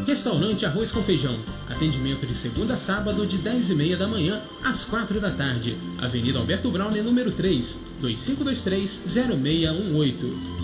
Restaurante Arroz com Feijão. Atendimento de segunda a sábado de 10h30 da manhã às 4 da tarde. Avenida Alberto Brauner, número 3, 2523-0618.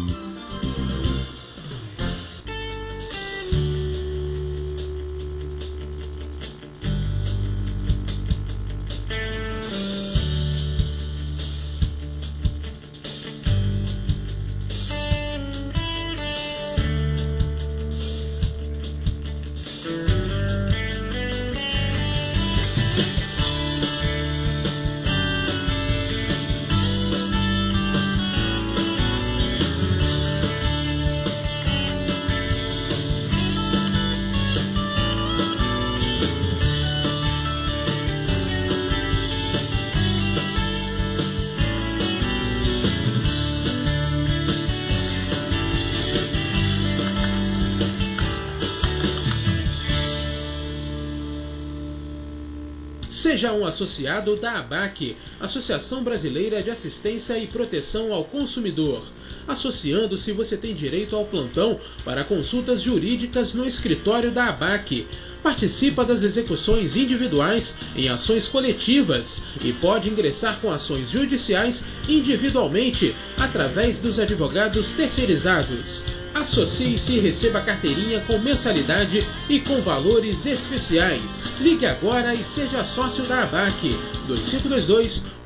Seja um associado da ABAC, Associação Brasileira de Assistência e Proteção ao Consumidor. Associando-se, você tem direito ao plantão para consultas jurídicas no escritório da ABAC. Participa das execuções individuais em ações coletivas e pode ingressar com ações judiciais individualmente através dos advogados terceirizados. Associe-se e receba carteirinha com mensalidade e com valores especiais. Ligue agora e seja sócio da ABAC.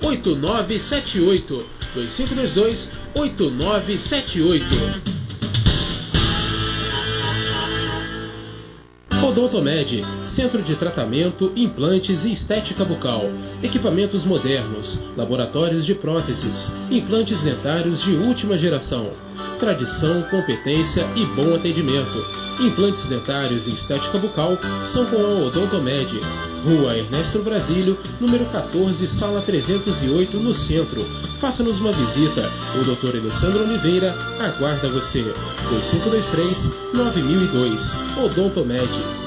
2522-8978. 2522-8978. Odontomed, Centro de Tratamento, Implantes e Estética Bucal. Equipamentos modernos, laboratórios de próteses, implantes dentários de última geração. Tradição, competência e bom atendimento. Implantes dentários e estética bucal são com a Odontomed. Rua Ernesto Brasílio, número 14, sala 308, no centro. Faça-nos uma visita. O Dr. Alessandro Oliveira aguarda você. 2523-9002. Odontomed.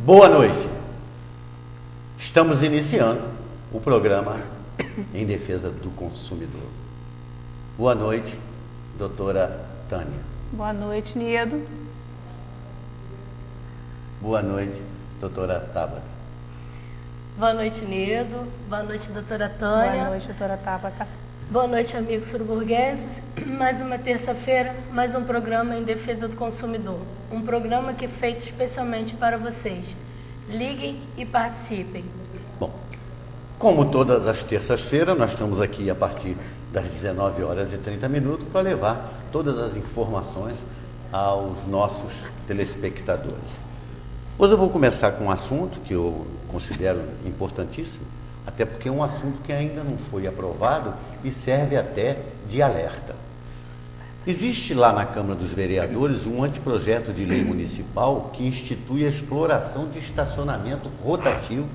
Boa noite. Estamos iniciando o programa em defesa do consumidor. Boa noite, doutora Tânia. Boa noite, Niedo. Boa noite, doutora Tabata. Boa noite, Niedo. Boa noite, doutora Tânia. Boa noite, doutora Tabata. Boa noite, amigos surburgueses. Mais uma terça-feira, mais um programa em defesa do consumidor. Um programa que é feito especialmente para vocês. Liguem e participem. Bom, como todas as terças-feiras, nós estamos aqui a partir das 19h30 para levar todas as informações aos nossos telespectadores. Hoje eu vou começar com um assunto que eu considero importantíssimo, até porque é um assunto que ainda não foi aprovado e serve até de alerta. Existe lá na Câmara dos Vereadores um anteprojeto de lei municipal que institui a exploração de estacionamento rotativo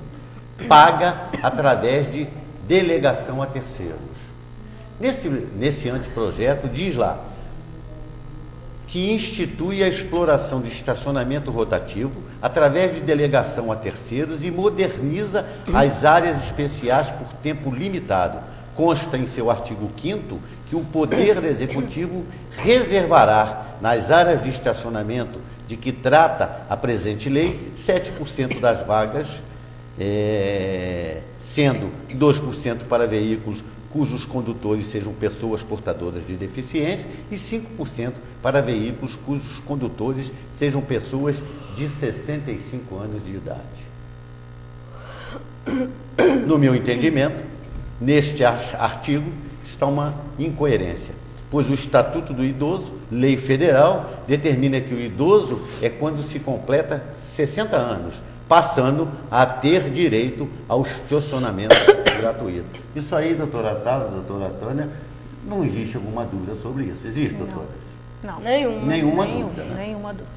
paga através de delegação a terceiros. Nesse anteprojeto diz lá que institui a exploração de estacionamento rotativo através de delegação a terceiros e moderniza as áreas especiais por tempo limitado. Consta em seu artigo 5º que o Poder Executivo reservará nas áreas de estacionamento de que trata a presente lei 7% das vagas, sendo 2% para veículos cujos condutores sejam pessoas portadoras de deficiência e 5% para veículos cujos condutores sejam pessoas de 65 anos de idade. No meu entendimento, neste artigo está uma incoerência, pois o Estatuto do Idoso, lei federal, determina que o idoso é quando se completa 60 anos, passando a ter direito ao estacionamento gratuito. Isso aí, doutora Tábua, doutora Tânia, não existe alguma dúvida sobre isso. Existe, doutora? Não. Nenhuma dúvida. Né? Nenhuma dúvida.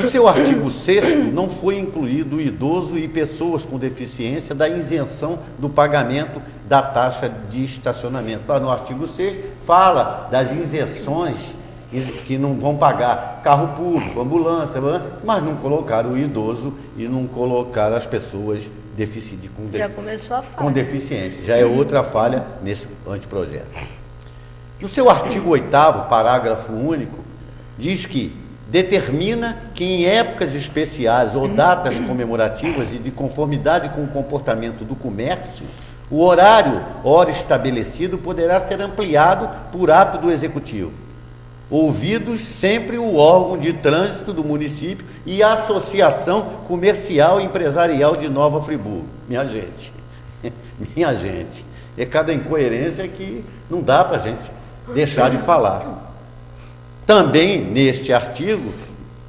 No seu artigo 6º, não foi incluído o idoso e pessoas com deficiência da isenção do pagamento da taxa de estacionamento. Lá no artigo 6 fala das isenções que não vão pagar carro público, ambulância, mas não colocaram o idoso e não colocaram as pessoas com deficiência. Já é outra falha nesse anteprojeto. No seu artigo 8º, parágrafo único, diz que determina que em épocas especiais ou datas comemorativas e de conformidade com o comportamento do comércio, o hora estabelecido poderá ser ampliado por ato do Executivo, ouvidos sempre o órgão de trânsito do município e a Associação Comercial e Empresarial de Nova Friburgo. Minha gente, é cada incoerência que não dá para a gente deixar de falar. Também, neste artigo,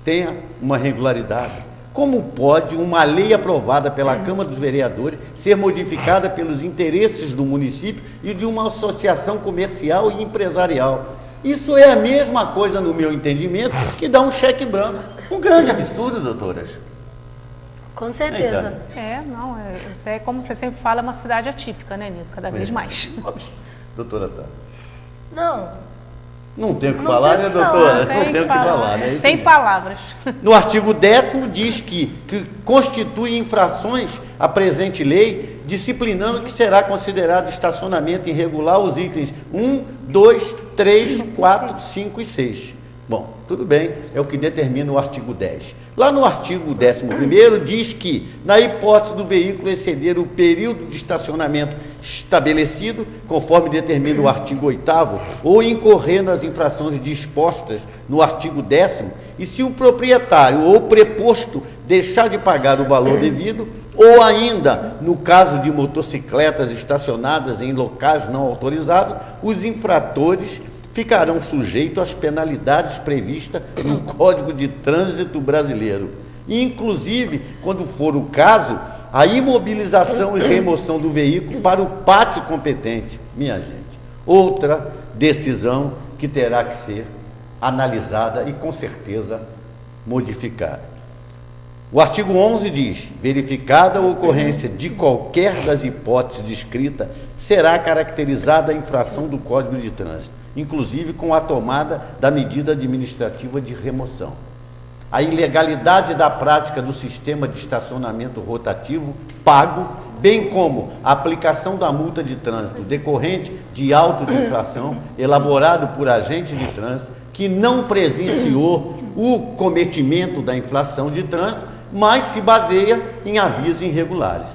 tem uma irregularidade. Como pode uma lei aprovada pela Câmara dos Vereadores ser modificada pelos interesses do município e de uma associação comercial e empresarial? Isso é a mesma coisa, no meu entendimento, que dá um cheque branco. Um grande absurdo, doutoras. Com certeza. Isso é como você sempre fala, é uma cidade atípica, né, Nildo? Cada vez mais. Doutora Tá. Não tem o que falar, né, doutora? Não tem o que falar, né? Sem palavras. No artigo 10º diz que constitui infrações a presente lei, disciplinando que será considerado estacionamento irregular os itens 1, 2, 3, 4, 5 e 6. Bom, tudo bem, é o que determina o artigo 10. Lá no artigo 11º diz que, na hipótese do veículo exceder o período de estacionamento estabelecido, conforme determina o artigo 8º, ou incorrer nas infrações dispostas no artigo 10º, e se o proprietário ou preposto deixar de pagar o valor devido, ou ainda, no caso de motocicletas estacionadas em locais não autorizados, os infratores ficarão sujeitos às penalidades previstas no Código de Trânsito Brasileiro. Inclusive, quando for o caso, a imobilização e remoção do veículo para o pátio competente. Minha gente, outra decisão que terá que ser analisada e, com certeza, modificada. O artigo 11 diz: verificada a ocorrência de qualquer das hipóteses descritas, será caracterizada a infração do Código de Trânsito, inclusive com a tomada da medida administrativa de remoção. A ilegalidade da prática do sistema de estacionamento rotativo pago, bem como a aplicação da multa de trânsito decorrente de auto de infração elaborado por agente de trânsito que não presenciou o cometimento da infração de trânsito, mas se baseia em avisos irregulares.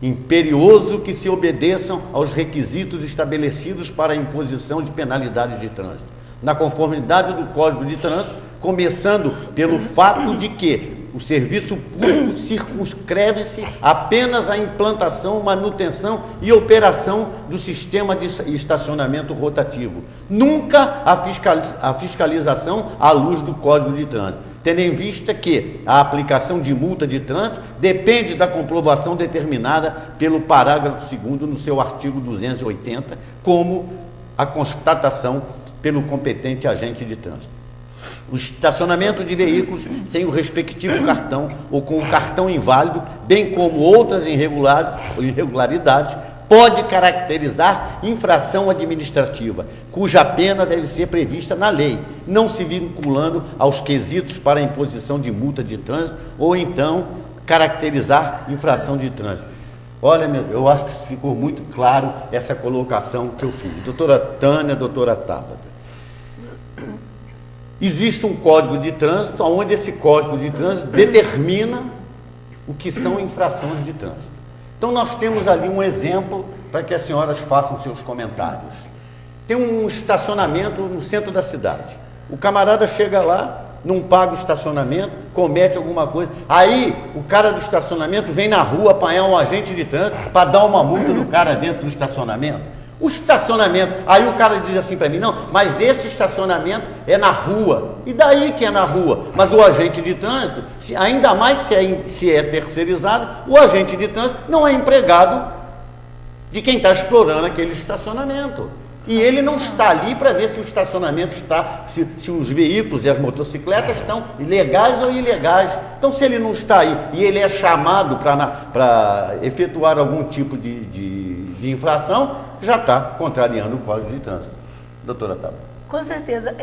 Imperioso que se obedeçam aos requisitos estabelecidos para a imposição de penalidade de trânsito, na conformidade do Código de Trânsito, começando pelo fato de que o serviço público circunscreve-se apenas à implantação, manutenção e operação do sistema de estacionamento rotativo, nunca a fiscalização à luz do Código de Trânsito, tendo em vista que a aplicação de multa de trânsito depende da comprovação determinada pelo parágrafo 2º no seu artigo 280, como a constatação pelo competente agente de trânsito. O estacionamento de veículos sem o respectivo cartão ou com o cartão inválido, bem como outras irregularidades, pode caracterizar infração administrativa, cuja pena deve ser prevista na lei, não se vinculando aos quesitos para a imposição de multa de trânsito ou então caracterizar infração de trânsito. Olha, eu acho que ficou muito claro essa colocação que eu fiz. Doutora Tânia, doutora Tábua. Existe um código de trânsito, onde esse código de trânsito determina o que são infrações de trânsito. Então, nós temos ali um exemplo para que as senhoras façam seus comentários. Tem um estacionamento no centro da cidade. O camarada chega lá, não paga o estacionamento, comete alguma coisa. Aí, o cara do estacionamento vem na rua apanhar um agente de trânsito para dar uma multa do cara dentro do estacionamento. O estacionamento, aí o cara diz assim para mim, não, mas esse estacionamento é na rua. E daí que é na rua? Mas o agente de trânsito, ainda mais se é terceirizado, o agente de trânsito não é empregado de quem está explorando aquele estacionamento. E ele não está ali para ver se o estacionamento está, se os veículos e as motocicletas estão legais ou ilegais. Então, se ele não está aí e ele é chamado para efetuar algum tipo de infração, já está contrariando o Código de Trânsito. Doutora Tabata. Com certeza.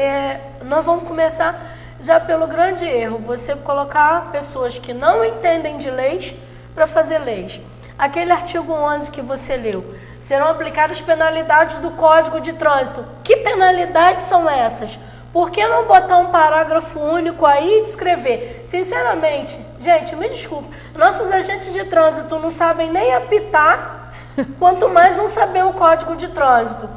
Nós vamos começar já pelo grande erro, você colocar pessoas que não entendem de leis para fazer leis. Aquele artigo 11 que você leu, serão aplicadas penalidades do Código de Trânsito. Que penalidades são essas? Por que não botar um parágrafo único aí e descrever? Sinceramente, gente, me desculpe, nossos agentes de trânsito não sabem nem apitar, quanto mais não saber o Código de Trânsito.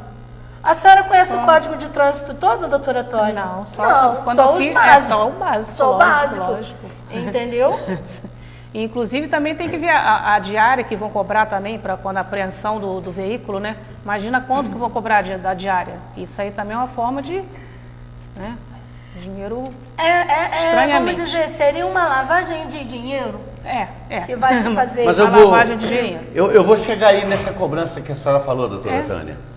A senhora conhece o Código de Trânsito todo, doutora Tônia? Não, só os básicos. É só o básico. Só o básico. Lógico. Entendeu? Inclusive também tem que ver a diária que vão cobrar também para quando a apreensão do veículo, né? Imagina quanto que vão cobrar da diária. Isso aí também é uma forma de, né? Dinheiro estranhamente. Como dizer, seria uma lavagem de dinheiro que vai se fazer. Mas uma lavagem de dinheiro. Eu vou chegar aí nessa cobrança que a senhora falou, doutora Tânia.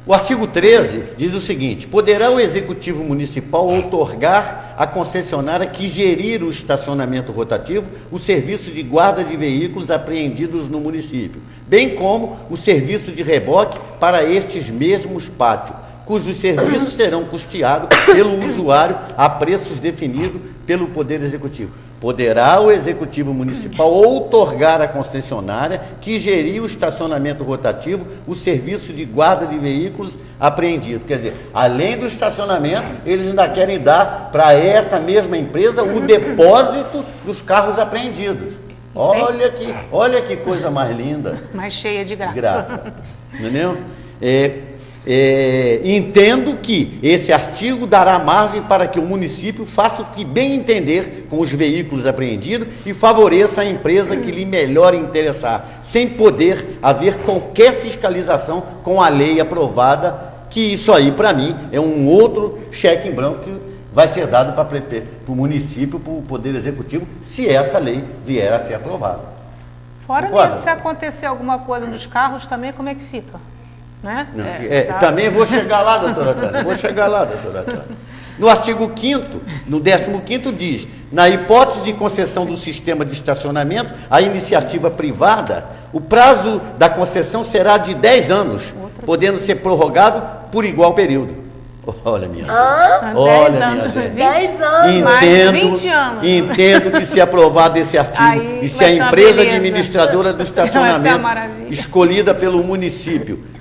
O artigo 13 diz o seguinte: poderá o Executivo Municipal outorgar à concessionária que gerir o estacionamento rotativo o serviço de guarda de veículos apreendidos no município, bem como o serviço de reboque para estes mesmos pátios, cujos serviços serão custeados pelo usuário a preços definidos pelo Poder Executivo. Poderá o Executivo Municipal outorgar à concessionária que gerir o estacionamento rotativo o serviço de guarda de veículos apreendidos. Quer dizer, além do estacionamento, eles ainda querem dar para essa mesma empresa o depósito dos carros apreendidos. Olha que coisa mais linda. Mais cheia de graça. Entendeu? Entendo que esse artigo dará margem para que o município faça o que bem entender com os veículos apreendidos e favoreça a empresa que lhe melhor interessar, sem poder haver qualquer fiscalização com a lei aprovada, que isso aí, para mim, é um outro cheque em branco que vai ser dado para o município, para o Poder Executivo, se essa lei vier a ser aprovada. Fora nisso, se acontecer alguma coisa nos carros também, como é que fica? Né? Também vou chegar lá, doutora Tânia, No artigo 5º, no 15º diz: na hipótese de concessão do sistema de estacionamento à iniciativa privada, o prazo da concessão será de 10 anos, podendo ser prorrogado por igual período. Olha, minha gente. Olha, minha gente. 10 anos. Mais 20 anos. Entendo que, se aprovado esse artigo, aí, e se a empresa administradora do estacionamento escolhida pelo município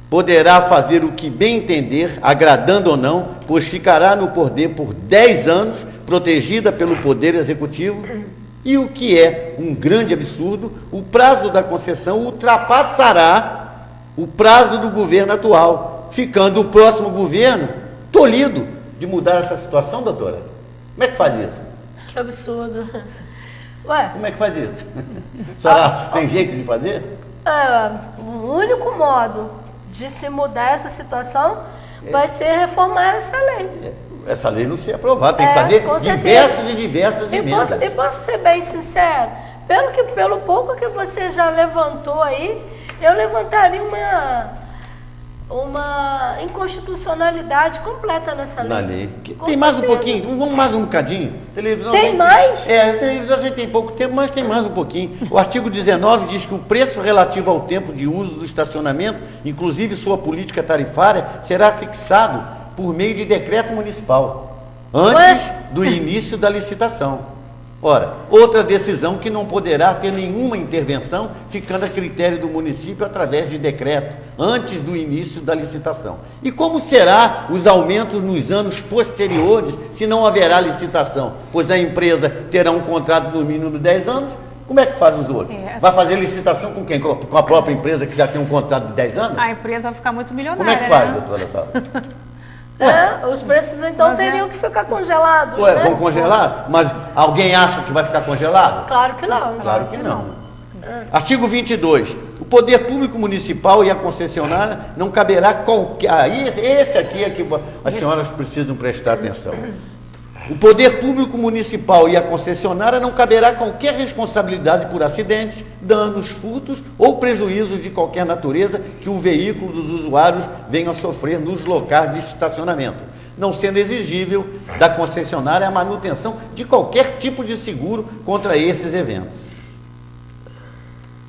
poderá fazer o que bem entender, agradando ou não, pois ficará no poder por 10 anos, protegida pelo Poder Executivo, e o que é um grande absurdo, o prazo da concessão ultrapassará o prazo do governo atual, ficando o próximo governo tolhido de mudar essa situação, doutora. Como é que faz isso? Que absurdo. Ué? Como é que faz isso? Senhora, tem jeito de fazer? O único modo de se mudar essa situação vai ser reformar essa lei. Essa lei não ser aprovada, tem que fazer diversas emendas. E posso ser bem sincero, pelo pouco que você já levantou aí, eu levantaria uma inconstitucionalidade completa nessa lei. Na lei. Tem mais um pouquinho? Vamos mais um bocadinho? Televisão tem mais? A televisão a gente tem pouco tempo, mas tem mais um pouquinho. O artigo 19 diz que o preço relativo ao tempo de uso do estacionamento, inclusive sua política tarifária, será fixado por meio de decreto municipal, antes do início da licitação. Ora, outra decisão que não poderá ter nenhuma intervenção, ficando a critério do município através de decreto, antes do início da licitação. E como será os aumentos nos anos posteriores, se não haverá licitação? Pois a empresa terá um contrato no mínimo de 10 anos, como é que faz os outros? Vai fazer licitação com quem? Com a própria empresa que já tem um contrato de 10 anos? A empresa vai ficar muito milionária. Como é que faz, doutora Tava? Os preços então teriam que ficar congelados. Né? Vão congelar? Mas alguém acha que vai ficar congelado? Claro que não. Claro que não. Artigo 22. poder público municipal e a concessionária não caberá qualquer... Esse aqui é que as senhoras precisam prestar atenção. O poder público municipal e a concessionária não caberá qualquer responsabilidade por acidentes, danos, furtos ou prejuízos de qualquer natureza que o veículo dos usuários venha a sofrer nos locais de estacionamento, não sendo exigível da concessionária a manutenção de qualquer tipo de seguro contra esses eventos.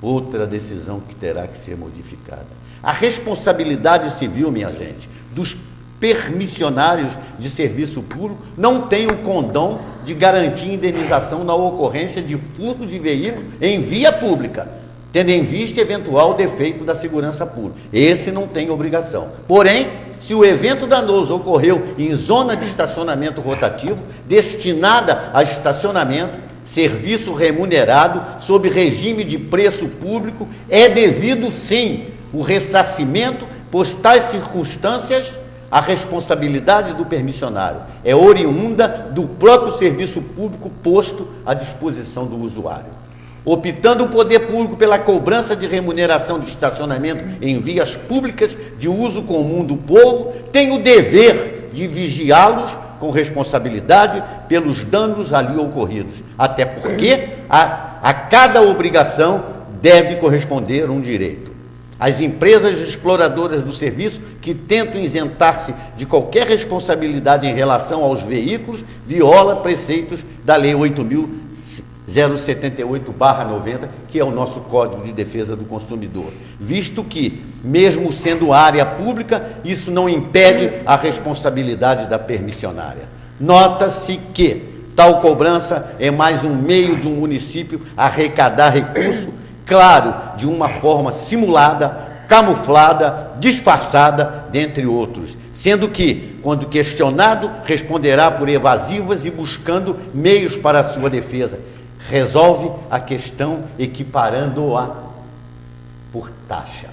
Outra decisão que terá que ser modificada. A responsabilidade civil, minha gente, dos permissionários de serviço público não tem o condão de garantir indenização na ocorrência de furto de veículo em via pública, tendo em vista eventual defeito da segurança pública. Esse não tem obrigação. Porém, se o evento danoso ocorreu em zona de estacionamento rotativo, destinada a estacionamento, serviço remunerado, sob regime de preço público, é devido, sim, o ressarcimento, pois tais circunstâncias, a responsabilidade do permissionário é oriunda do próprio serviço público posto à disposição do usuário. Optando o poder público pela cobrança de remuneração de estacionamento em vias públicas de uso comum do povo, tem o dever de vigiá-los com responsabilidade pelos danos ali ocorridos, até porque a cada obrigação deve corresponder um direito. As empresas exploradoras do serviço que tentam isentar-se de qualquer responsabilidade em relação aos veículos violam preceitos da Lei 8.078/90, que é o nosso Código de Defesa do Consumidor, visto que, mesmo sendo área pública, isso não impede a responsabilidade da permissionária. Nota-se que tal cobrança é mais um meio de um município arrecadar recurso, claro, de uma forma simulada, camuflada, disfarçada, dentre outros, sendo que, quando questionado, responderá por evasivas e buscando meios para a sua defesa. Resolve a questão equiparando-a por taxa.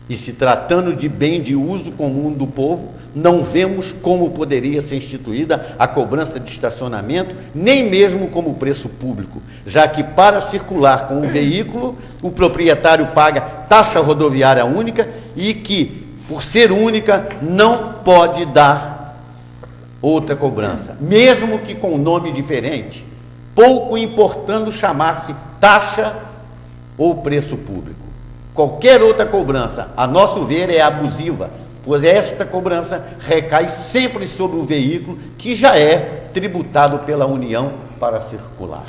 E se tratando de bem de uso comum do povo, não vemos como poderia ser instituída a cobrança de estacionamento, nem mesmo como preço público, já que para circular com o veículo, o proprietário paga taxa rodoviária única e que, por ser única, não pode dar outra cobrança, mesmo que com nome diferente, pouco importando chamar-se taxa ou preço público. Qualquer outra cobrança, a nosso ver, é abusiva, pois esta cobrança recai sempre sobre o veículo que já é tributado pela União para circular.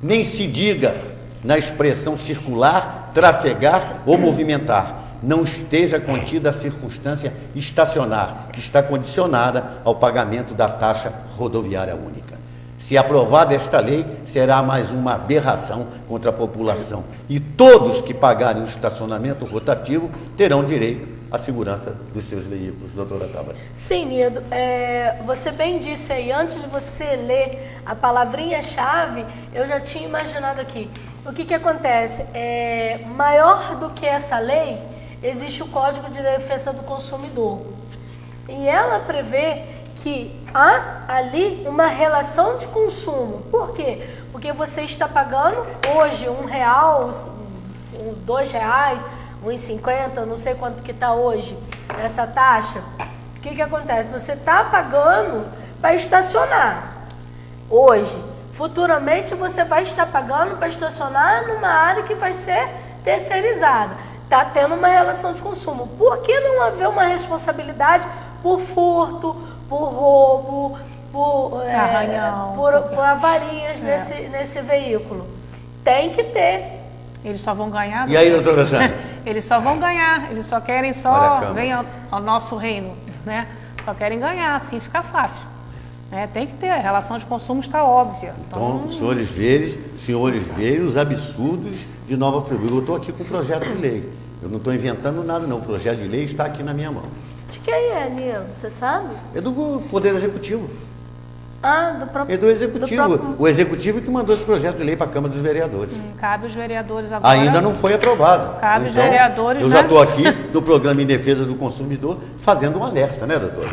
Nem se diga na expressão circular, trafegar ou movimentar, não esteja contida a circunstância estacionar, que está condicionada ao pagamento da taxa rodoviária única. Se aprovada esta lei, será mais uma aberração contra a população. E todos que pagarem o estacionamento rotativo terão direito à segurança dos seus veículos. Doutora Tabata. Sim, Nido. Você bem disse aí, antes de você ler a palavrinha-chave, eu já tinha imaginado aqui. O que acontece? Maior do que essa lei, existe o Código de Defesa do Consumidor. E ela prevê que há ali uma relação de consumo. Por quê? Porque você está pagando hoje R$1, R$2, R$1,50, não sei quanto que está hoje essa taxa. O que acontece? Você está pagando para estacionar hoje. Futuramente você vai estar pagando para estacionar numa área que vai ser terceirizada. Está tendo uma relação de consumo. Por que não haver uma responsabilidade por furto, por roubo, por avarias nesse veículo? Tem que ter. Eles só vão ganhar. E aí, doutora Sandra? Eles só vão ganhar. Eles só querem venham ao nosso reino, né? Só querem ganhar, assim fica fácil. Tem que ter, a relação de consumo está óbvia. Então, senhores vejam os absurdos de Nova Friburgo. Eu estou aqui com o projeto de lei. Eu não estou inventando nada, não. O projeto de lei está aqui na minha mão. De quem é, Nildo? Você sabe? É do Poder Executivo. Do próprio... É do Executivo. O Executivo que mandou esse projeto de lei para a Câmara dos Vereadores. Cabe os vereadores agora. Ainda não foi aprovado. Cabe os vereadores. Eu já estou aqui no Programa em Defesa do Consumidor fazendo um alerta, né, doutor?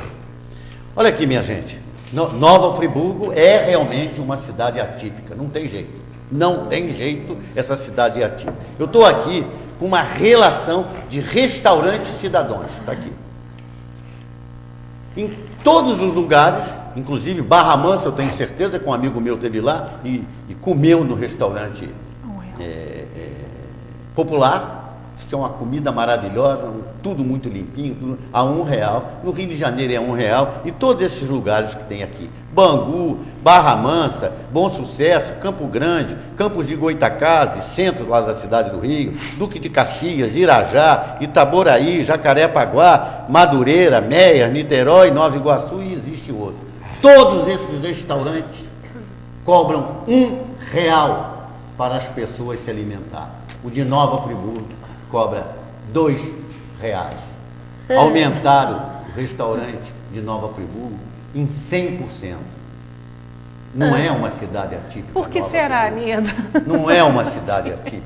Olha aqui, minha gente. Nova Friburgo é realmente uma cidade atípica. Não tem jeito. Não tem jeito essa cidade é atípica. Eu estou aqui com uma relação de restaurantes cidadãos. Está aqui. Em todos os lugares, inclusive Barra Mansa, eu tenho certeza que um amigo meu esteve lá e comeu no restaurante popular, que é uma comida maravilhosa, tudo muito limpinho, tudo a R$1. No Rio de Janeiro é R$1, e todos esses lugares que tem aqui. Bangu, Barra Mansa, Bom Sucesso, Campo Grande, Campos de Goitacazes, centro lá da cidade do Rio, Duque de Caxias, Irajá, Itaboraí, Jacarepaguá, Madureira, Meias, Niterói, Nova Iguaçu, e existe outro. Todos esses restaurantes cobram R$1 para as pessoas se alimentarem. O de Nova Friburgo cobra R$2. Aumentaram o restaurante de Nova Friburgo em 100%. Não é uma cidade atípica. Por que será, Nildo? Não é uma cidade atípica.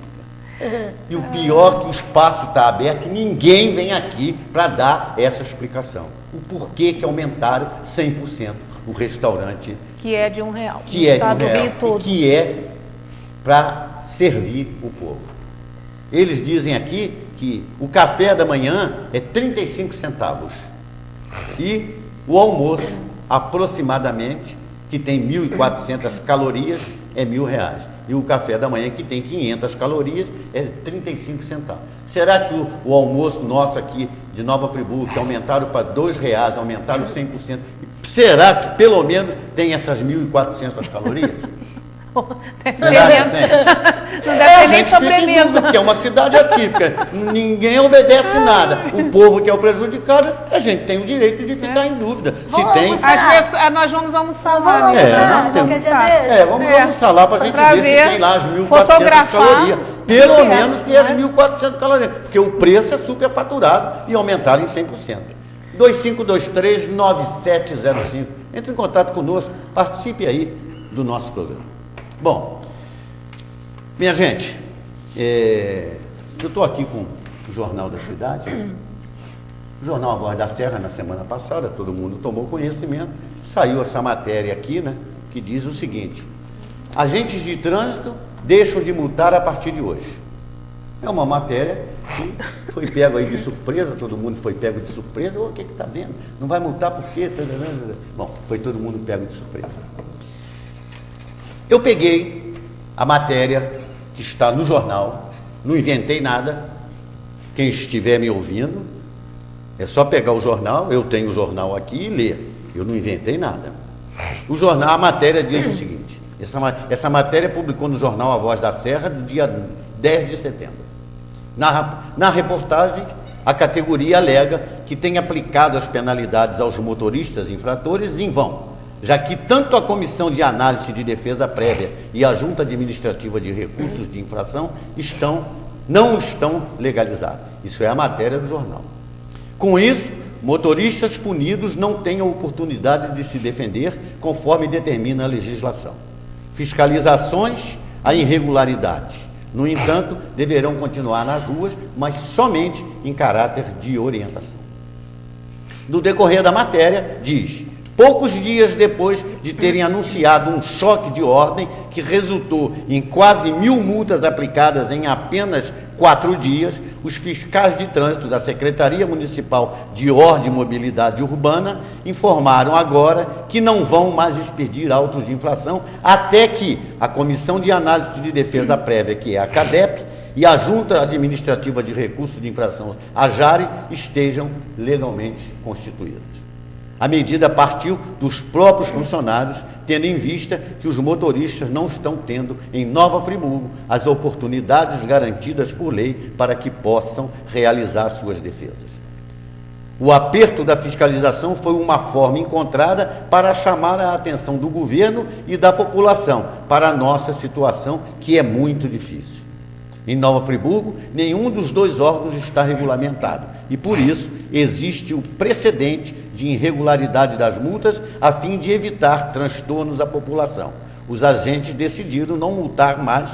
E o pior é que o espaço está aberto e ninguém vem aqui para dar essa explicação. O porquê que aumentaram 100% o restaurante. Que é de R$1. Que é de R$1. E que é para servir o povo. Eles dizem aqui que o café da manhã é 35 centavos e o almoço, aproximadamente, que tem 1.400 calorias, é R$1.000. E o café da manhã, que tem 500 calorias, é 35 centavos. Será que o almoço nosso aqui de Nova Friburgo, que aumentaram para R$2, aumentaram 100%, será que pelo menos tem essas 1.400 calorias? Será que tem? Não deve ter nem sobremesa. Porque é uma cidade atípica, ninguém obedece nada. O povo que é o prejudicado, a gente tem o direito de ficar em dúvida. Se tem. Nós vamos almoçar lá. Vamos almoçar lá para a gente ver se tem lá as 1.400 calorias. Pelo menos tem as 1.400 calorias. Porque o preço é superfaturado e aumentaram em 100%. 2523-9705. Entre em contato conosco, participe aí do nosso programa. Bom, minha gente, eu estou aqui com o Jornal da Cidade, o Jornal A Voz da Serra, na semana passada, todo mundo tomou conhecimento, saiu essa matéria aqui, né, que diz o seguinte: agentes de trânsito deixam de multar a partir de hoje. É uma matéria que foi pego aí de surpresa, todo mundo foi pego de surpresa. O que está vendo? Não vai multar por quê? Bom, foi todo mundo pego de surpresa. Eu peguei a matéria que está no jornal, não inventei nada. Quem estiver me ouvindo, é só pegar o jornal, eu tenho o jornal aqui e ler. Eu não inventei nada. O jornal, a matéria diz o seguinte: essa matéria publicou no jornal A Voz da Serra, do dia 10 de setembro. Na reportagem, a categoria alega que tem aplicado as penalidades aos motoristas infratores em vão, já que tanto a Comissão de Análise de Defesa Prévia e a Junta Administrativa de Recursos de Infração não estão legalizadas. Isso é a matéria do jornal. Com isso, motoristas punidos não têm a oportunidade de se defender conforme determina a legislação. Fiscalizações a irregularidades, no entanto, deverão continuar nas ruas, mas somente em caráter de orientação. No decorrer da matéria, diz: poucos dias depois de terem anunciado um choque de ordem que resultou em quase 1.000 multas aplicadas em apenas 4 dias, os fiscais de trânsito da Secretaria Municipal de Ordem e Mobilidade Urbana informaram agora que não vão mais expedir autos de infração até que a Comissão de Análise de Defesa Prévia, que é a CADEP, e a Junta Administrativa de Recursos de Infração, a JARE, estejam legalmente constituídas. A medida partiu dos próprios funcionários, tendo em vista que os motoristas não estão tendo em Nova Friburgo as oportunidades garantidas por lei para que possam realizar suas defesas. O aperto da fiscalização foi uma forma encontrada para chamar a atenção do governo e da população para a nossa situação, que é muito difícil. Em Nova Friburgo, nenhum dos dois órgãos está regulamentado e, por isso, existe o precedente de irregularidade das multas a fim de evitar transtornos à população. Os agentes decidiram não multar mais,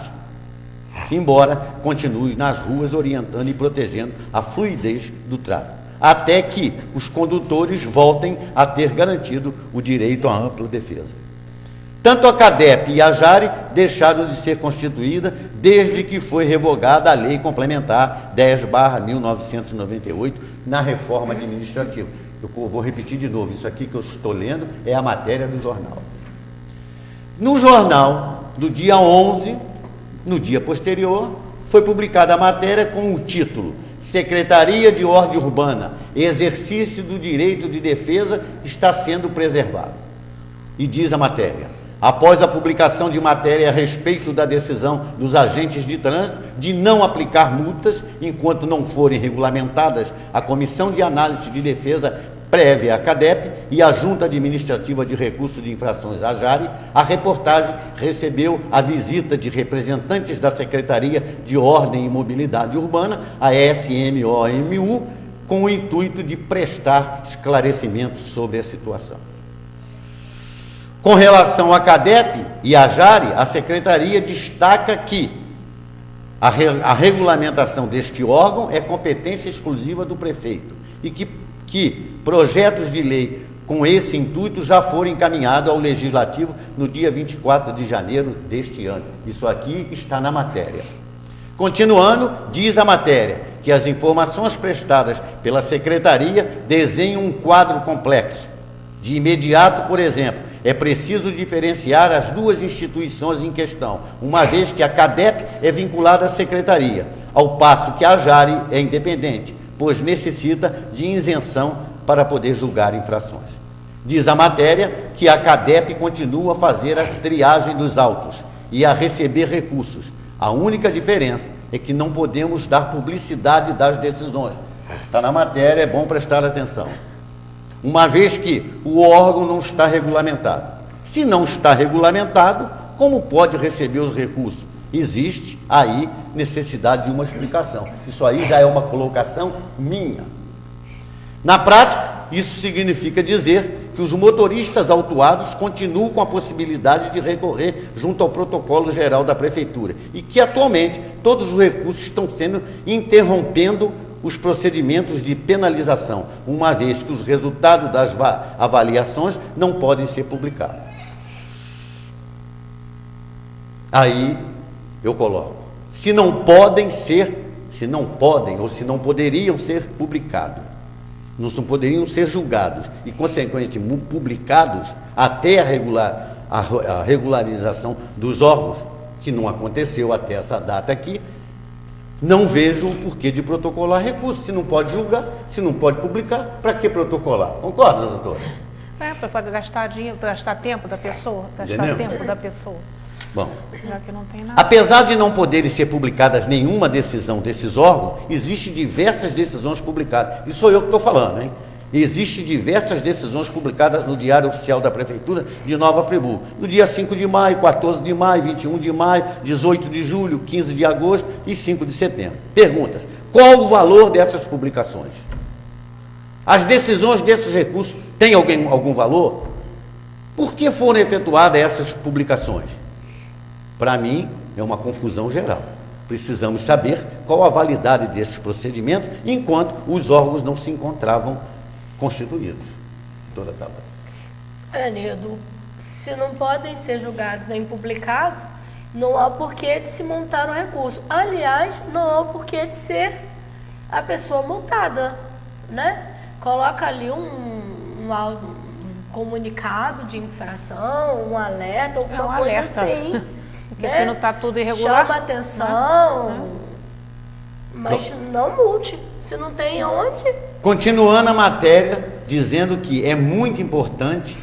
embora continuem nas ruas orientando e protegendo a fluidez do tráfego, até que os condutores voltem a ter garantido o direito à ampla defesa. Tanto a CADEP e a JARE deixaram de ser constituídas desde que foi revogada a Lei Complementar 10/1998 na reforma administrativa. Eu vou repetir de novo, isso aqui que eu estou lendo é a matéria do jornal. No jornal do dia 11, no dia posterior, foi publicada a matéria com o título Secretaria de Ordem Urbana, exercício do direito de defesa está sendo preservado. E diz a matéria: após a publicação de matéria a respeito da decisão dos agentes de trânsito de não aplicar multas enquanto não forem regulamentadas, a Comissão de Análise de Defesa Prévia, a CADEP, e a Junta Administrativa de Recursos de Infrações, a JARE, a reportagem recebeu a visita de representantes da Secretaria de Ordem e Mobilidade Urbana, a SMOMU, com o intuito de prestar esclarecimentos sobre a situação. Com relação à CADEP e à JARE, a Secretaria destaca que a regulamentação deste órgão é competência exclusiva do prefeito e que projetos de lei com esse intuito já foram encaminhados ao Legislativo no dia 24 de janeiro deste ano. Isso aqui está na matéria. Continuando, diz a matéria que as informações prestadas pela Secretaria desenham um quadro complexo. De imediato, por exemplo, é preciso diferenciar as duas instituições em questão, uma vez que a CADEP é vinculada à Secretaria, ao passo que a JARE é independente, pois necessita de isenção para poder julgar infrações. Diz a matéria que a CADEP continua a fazer a triagem dos autos e a receber recursos. A única diferença é que não podemos dar publicidade das decisões. Está na matéria, é bom prestar atenção. Uma vez que o órgão não está regulamentado. Se não está regulamentado, como pode receber os recursos? Existe aí necessidade de uma explicação. Isso aí já é uma colocação minha. Na prática, isso significa dizer que os motoristas autuados continuam com a possibilidade de recorrer junto ao protocolo geral da Prefeitura e que atualmente todos os recursos estão sendo interrompendo os procedimentos de penalização, uma vez que os resultados das avaliações não podem ser publicados. Aí eu coloco, se não podem ou se não poderiam ser publicados, não poderiam ser julgados e, consequentemente, publicados até a regularização dos órgãos, que não aconteceu até essa data aqui, não vejo o porquê de protocolar recurso. Se não pode julgar, se não pode publicar, para que protocolar? Concorda, doutora? Para gastar dinheiro, gastar tempo da pessoa, Bom, já que não tem nada. Apesar de não poderem ser publicadas nenhuma decisão desses órgãos, existem diversas decisões publicadas. Isso sou eu que estou falando, hein? Existem diversas decisões publicadas no Diário Oficial da Prefeitura de Nova Friburgo, no dia 5 de maio, 14 de maio, 21 de maio, 18 de julho, 15 de agosto e 5 de setembro. Perguntas: qual o valor dessas publicações? As decisões desses recursos têm algum valor? Por que foram efetuadas essas publicações? Para mim, é uma confusão geral. Precisamos saber qual a validade destes procedimentos enquanto os órgãos não se encontravam constituídos. Doutora Tabata. Nedo, se não podem ser julgados em publicados, não há porquê de se montar um recurso. Aliás, não há porquê de ser a pessoa multada, né? Coloca ali um comunicado de infração, um alerta, alguma coisa assim. Porque se não está tudo irregular, chama atenção, mas não multe, se não tem onde. Continuando a matéria, dizendo que é muito importante,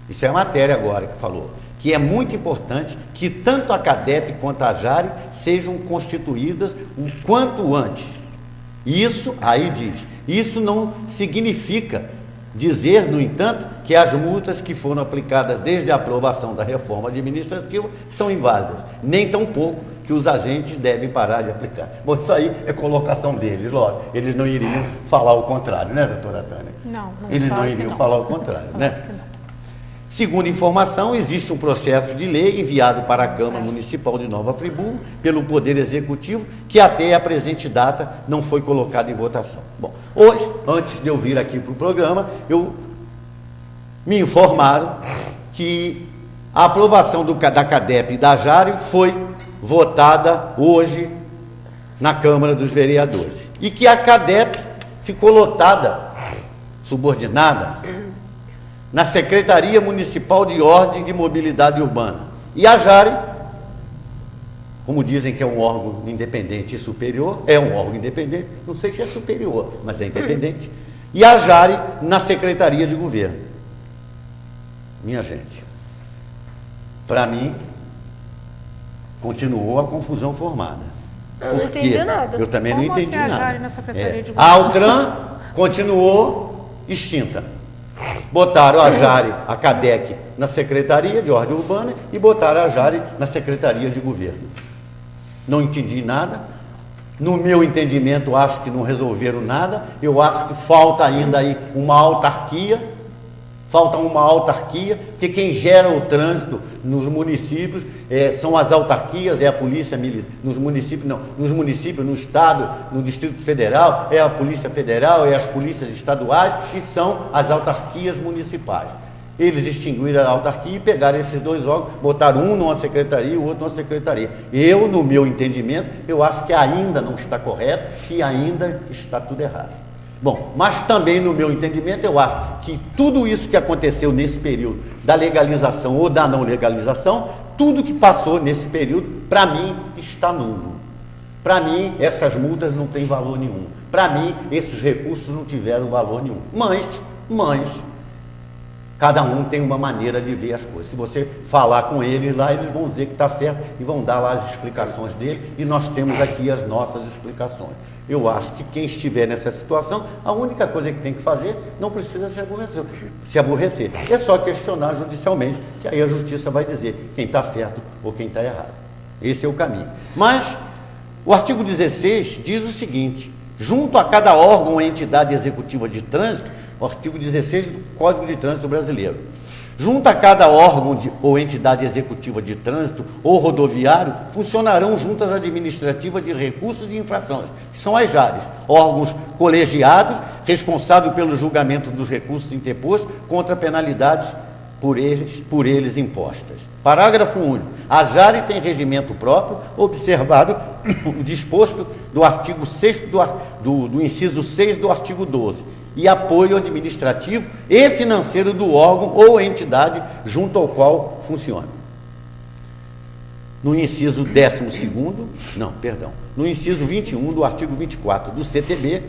isso é a matéria agora que falou, que é muito importante que tanto a CADEP quanto a JARE sejam constituídas o quanto antes. Isso, aí diz, isso não significa dizer, no entanto, que as multas que foram aplicadas desde a aprovação da reforma administrativa são inválidas, nem tampouco que os agentes devem parar de aplicar. Bom, isso aí é colocação deles, lógico. Eles não iriam falar o contrário, né, doutora Tânia? Não. Eles não iriam falar o contrário, né? Segundo informação, existe um processo de lei enviado para a Câmara Municipal de Nova Friburgo pelo Poder Executivo, que até a presente data não foi colocado em votação. Bom, hoje, antes de eu vir aqui para o programa, me informaram que A aprovação da CADEP e da JARE foi votada hoje na Câmara dos Vereadores. E que a CADEP ficou lotada, subordinada, na Secretaria Municipal de Ordem e Mobilidade Urbana. E a JARE, como dizem que é um órgão independente e superior, é um órgão independente, não sei se é superior, mas é independente, e a JARE na Secretaria de Governo. Minha gente, para mim, continuou a confusão formada. Eu não entendi nada. Eu também não entendi a nada. JARE na Secretaria de A Governo? Altran continuou extinta. Botaram a JARE, a CADEC, na Secretaria de Ordem Urbana e botaram a JARE na Secretaria de Governo. Não entendi nada. No meu entendimento, acho que não resolveram nada. Eu acho que falta ainda aí uma autarquia. Falta uma autarquia, porque quem gera o trânsito nos municípios são as autarquias, é a Polícia Militar, nos municípios, no Estado, no Distrito Federal, é a Polícia Federal, é as polícias estaduais e são as autarquias municipais. Eles extinguiram a autarquia e pegaram esses dois órgãos, botaram um numa secretaria e o outro numa secretaria. Eu, no meu entendimento, eu acho que ainda não está correto e ainda está tudo errado. Bom, mas também no meu entendimento eu acho que tudo isso que aconteceu nesse período da legalização ou da não legalização, tudo que passou nesse período, para mim, está nulo. Para mim, essas multas não têm valor nenhum. Para mim, esses recursos não tiveram valor nenhum. Mas, cada um tem uma maneira de ver as coisas. Se você falar com eles lá, eles vão dizer que está certo e vão dar lá as explicações dele e nós temos aqui as nossas explicações. Eu acho que quem estiver nessa situação, a única coisa que tem que fazer, não precisa se aborrecer. É só questionar judicialmente, que aí a justiça vai dizer quem está certo ou quem está errado. Esse é o caminho. Mas o artigo 16 diz o seguinte: junto a cada órgão ou entidade executiva de trânsito, o artigo 16 do Código de Trânsito Brasileiro, junto a cada órgão ou entidade executiva de trânsito ou rodoviário, funcionarão juntas administrativas de recursos de infrações, que são as JARES, órgãos colegiados responsáveis pelo julgamento dos recursos interpostos contra penalidades por eles impostas. Parágrafo único. A JARE tem regimento próprio, observado o disposto do artigo 6º do inciso 6 do artigo 12, e apoio administrativo e financeiro do órgão ou entidade junto ao qual funciona. No inciso 21º do artigo 24 do CTB,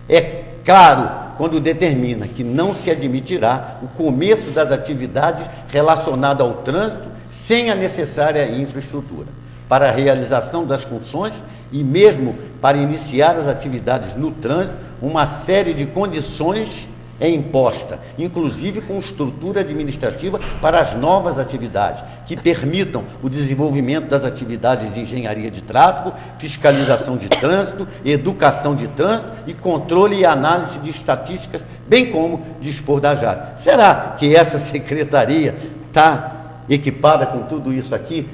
é claro quando determina que não se admitirá o começo das atividades relacionadas ao trânsito sem a necessária infraestrutura para a realização das funções e mesmo para iniciar as atividades no trânsito, uma série de condições é imposta, inclusive com estrutura administrativa para as novas atividades, que permitam o desenvolvimento das atividades de engenharia de tráfego, fiscalização de trânsito, educação de trânsito e controle e análise de estatísticas, bem como dispor da JARE. Será que essa secretaria está equipada com tudo isso aqui?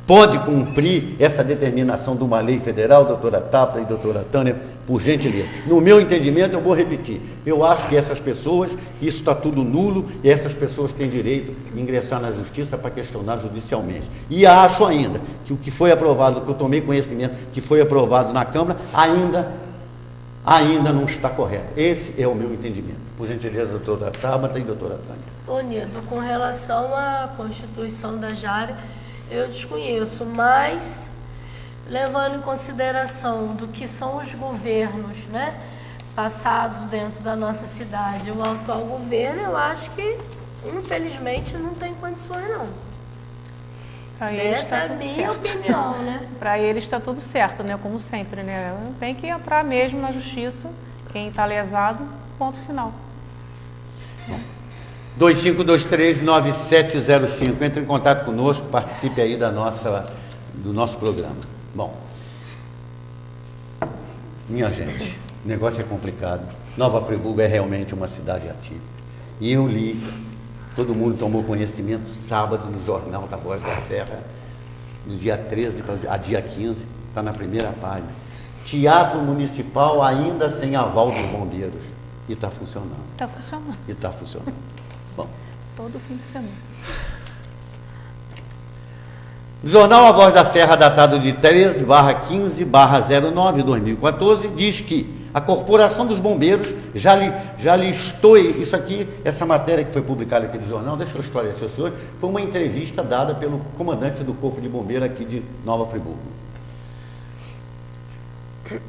Pode cumprir essa determinação de uma lei federal, doutora Tabata e doutora Tânia, por gentileza? No meu entendimento, eu vou repetir, eu acho que essas pessoas, isso está tudo nulo, e essas pessoas têm direito de ingressar na justiça para questionar judicialmente. E acho ainda que o que foi aprovado, que eu tomei conhecimento, que foi aprovado na Câmara, ainda não está correto. Esse é o meu entendimento. Por gentileza, doutora Tabata e doutora Tânia. Ô Nido, com relação à Constituição da JARE, eu desconheço, mas levando em consideração do que são os governos, né, passados dentro da nossa cidade, o atual governo, eu acho que, infelizmente, não tem condições, não. Essa é a minha opinião, né? Para eles está tudo certo, né? Como sempre, né? Tem que entrar mesmo na justiça, quem está lesado, ponto final. 2523-9705. Entre em contato conosco, participe aí do nosso programa. Bom, minha gente, o negócio é complicado. Nova Friburgo é realmente uma cidade atípica. E eu li, todo mundo tomou conhecimento sábado no Jornal da Voz da Serra, do dia 13 a dia 15, está na primeira página. Teatro Municipal ainda sem aval dos bombeiros. E está funcionando. Está funcionando. E está funcionando. Bom, todo fim de semana. O jornal A Voz da Serra, datado de 13/15/09/2014, diz que a Corporação dos Bombeiros já listou, isso aqui, essa matéria que foi publicada aqui no jornal, deixa eu esclarecer ao senhor, foi uma entrevista dada pelo comandante do Corpo de Bombeiro aqui de Nova Friburgo.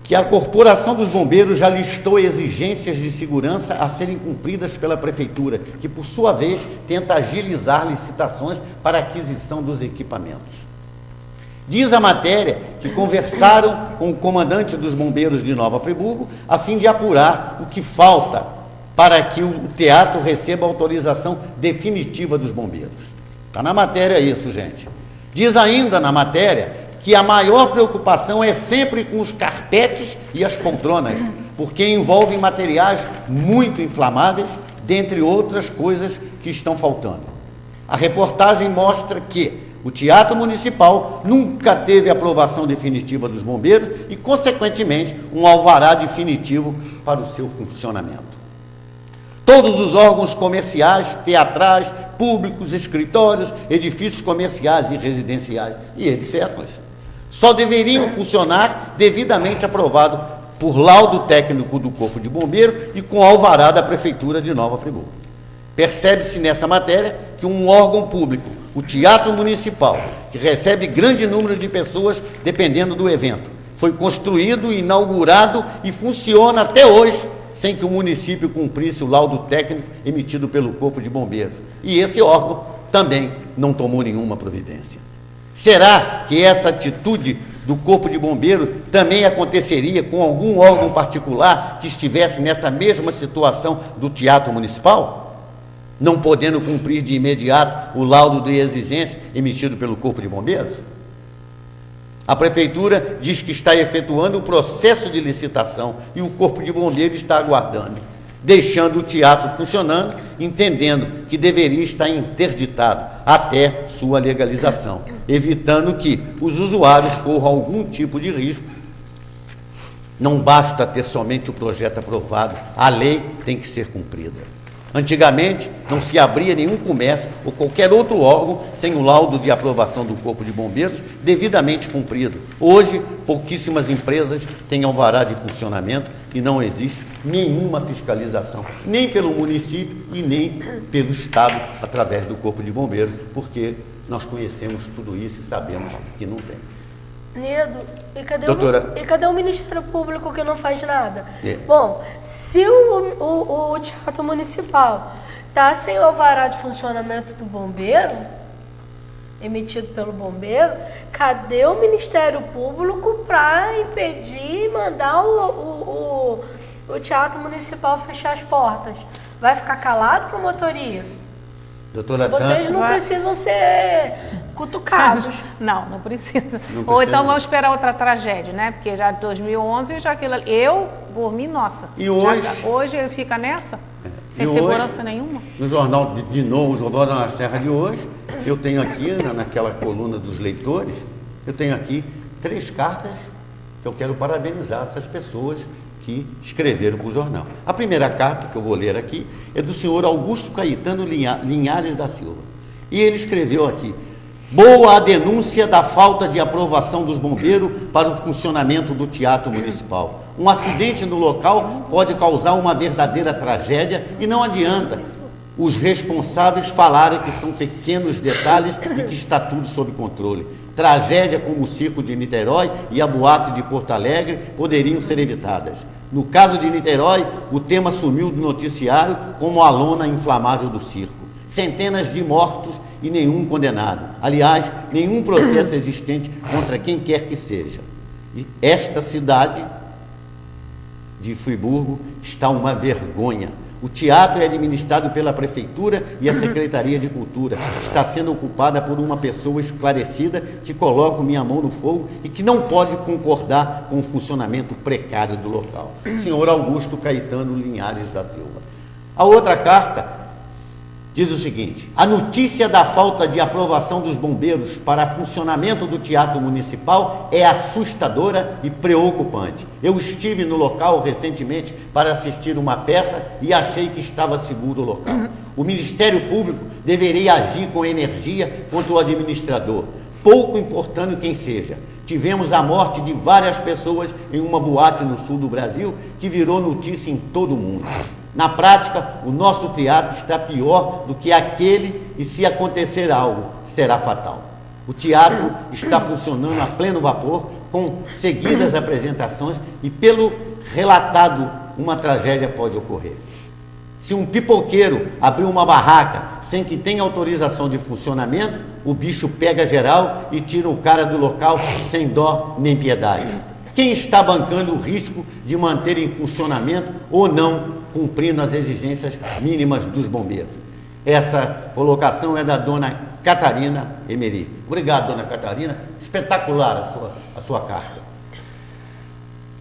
Que a Corporação dos Bombeiros já listou exigências de segurança a serem cumpridas pela Prefeitura, que, por sua vez, tenta agilizar licitações para aquisição dos equipamentos. Diz a matéria que conversaram com o comandante dos Bombeiros de Nova Friburgo a fim de apurar o que falta para que o teatro receba a autorização definitiva dos bombeiros. Está na matéria isso, gente. Diz ainda na matéria que a maior preocupação é sempre com os carpetes e as poltronas, porque envolvem materiais muito inflamáveis, dentre outras coisas que estão faltando. A reportagem mostra que o Teatro Municipal nunca teve aprovação definitiva dos bombeiros e, consequentemente, um alvará definitivo para o seu funcionamento. Todos os órgãos comerciais, teatrais, públicos, escritórios, edifícios comerciais e residenciais e etc., só deveriam funcionar devidamente aprovado por laudo técnico do Corpo de Bombeiro e com alvará da Prefeitura de Nova Friburgo. Percebe-se nessa matéria que um órgão público, o Teatro Municipal, que recebe grande número de pessoas dependendo do evento, foi construído, inaugurado e funciona até hoje sem que o município cumprisse o laudo técnico emitido pelo Corpo de Bombeiros. E esse órgão também não tomou nenhuma providência. Será que essa atitude do Corpo de Bombeiro também aconteceria com algum órgão particular que estivesse nessa mesma situação do Teatro Municipal, não podendo cumprir de imediato o laudo de exigência emitido pelo Corpo de Bombeiros? A Prefeitura diz que está efetuando o processo de licitação e o Corpo de Bombeiros está aguardando, deixando o teatro funcionando, entendendo que deveria estar interditado até sua legalização, evitando que os usuários corram algum tipo de risco. Não basta ter somente o projeto aprovado, a lei tem que ser cumprida. Antigamente, não se abria nenhum comércio ou qualquer outro órgão sem o laudo de aprovação do Corpo de Bombeiros devidamente cumprido. Hoje, pouquíssimas empresas têm alvará de funcionamento e não existe nenhuma fiscalização, nem pelo município e nem pelo Estado, através do Corpo de Bombeiros, porque nós conhecemos tudo isso e sabemos que não tem. Nedo, Doutora, e cadê o Ministério Público que não faz nada? Bom, se o Teatro Municipal está sem o alvará de funcionamento do bombeiro, emitido pelo bombeiro, cadê o Ministério Público para impedir e mandar o Teatro Municipal fechar as portas? Vai ficar calado, promotoria? doutora Vocês não precisam ser cutucados. Não precisa. Não Ou precisa. então vamos esperar outra tragédia, né? Porque já de 2011, já aquilo ali, eu, por mim, nossa. E hoje? Hoje ele fica nessa, sem E segurança hoje, nenhuma. No jornal, de novo, o Jornal da Serra de hoje, eu tenho aqui, naquela coluna dos leitores, eu tenho aqui 3 cartas que eu quero parabenizar essas pessoas que escreveram para o jornal. A primeira carta, que eu vou ler aqui, é do senhor Augusto Caetano Linhares da Silva. E ele escreveu aqui: boa a denúncia da falta de aprovação dos bombeiros para o funcionamento do Teatro Municipal. Um acidente no local pode causar uma verdadeira tragédia e não adianta os responsáveis falarem que são pequenos detalhes e que está tudo sob controle. Tragédia como o circo de Niterói e a boate de Porto Alegre poderiam ser evitadas. No caso de Niterói, o tema sumiu do noticiário como a lona inflamável do circo. Centenas de mortos e nenhum condenado. Aliás, nenhum processo existente contra quem quer que seja. E esta cidade de Friburgo está uma vergonha. O teatro é administrado pela Prefeitura e a Secretaria de Cultura. Está sendo ocupada por uma pessoa esclarecida que coloca minha mão no fogo e que não pode concordar com o funcionamento precário do local. Senhor Augusto Caetano Linhares da Silva. A outra carta diz o seguinte: a notícia da falta de aprovação dos bombeiros para funcionamento do Teatro Municipal é assustadora e preocupante. Eu estive no local recentemente para assistir uma peça e achei que estava seguro o local. O Ministério Público deveria agir com energia contra o administrador. pouco importando quem seja. Tivemos a morte de várias pessoas em uma boate no sul do Brasil, que virou notícia em todo o mundo. Na prática, o nosso teatro está pior do que aquele, e se acontecer algo, será fatal. O teatro está funcionando a pleno vapor, com seguidas apresentações, e pelo relatado, uma tragédia pode ocorrer. Se um pipoqueiro abrir uma barraca sem que tenha autorização de funcionamento, o bicho pega geral e tira o cara do local sem dó nem piedade. Quem está bancando o risco de manter em funcionamento ou não, cumprindo as exigências mínimas dos bombeiros? Essa colocação é da dona Catarina Emery. Obrigado, dona Catarina. Espetacular a sua carta.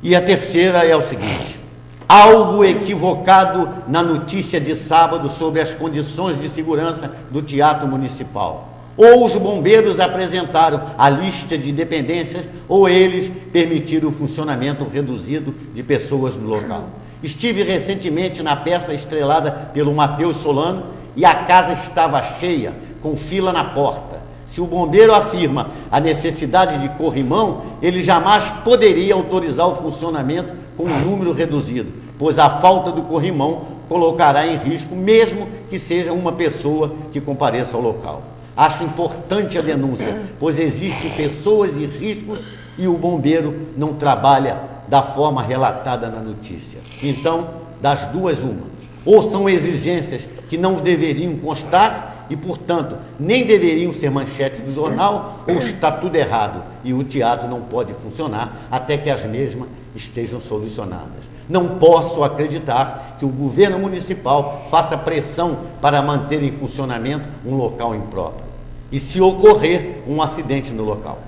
E a terceira é o seguinte: algo equivocado na notícia de sábado sobre as condições de segurança do Teatro Municipal. Ou os bombeiros apresentaram a lista de dependências, ou eles permitiram o funcionamento reduzido de pessoas no local. Estive recentemente na peça estrelada pelo Matheus Solano e a casa estava cheia, com fila na porta. Se o bombeiro afirma a necessidade de corrimão, ele jamais poderia autorizar o funcionamento com um número reduzido, pois a falta do corrimão colocará em risco, mesmo que seja uma pessoa que compareça ao local. Acho importante a denúncia, pois existem pessoas e riscos e o bombeiro não trabalha da forma relatada na notícia. Então, das duas, uma. Ou são exigências que não deveriam constar e, portanto, nem deveriam ser manchete do jornal, ou está tudo errado e o teatro não pode funcionar até que as mesmas estejam solucionadas. Não posso acreditar que o governo municipal faça pressão para manter em funcionamento um local impróprio. E se ocorrer um acidente no local,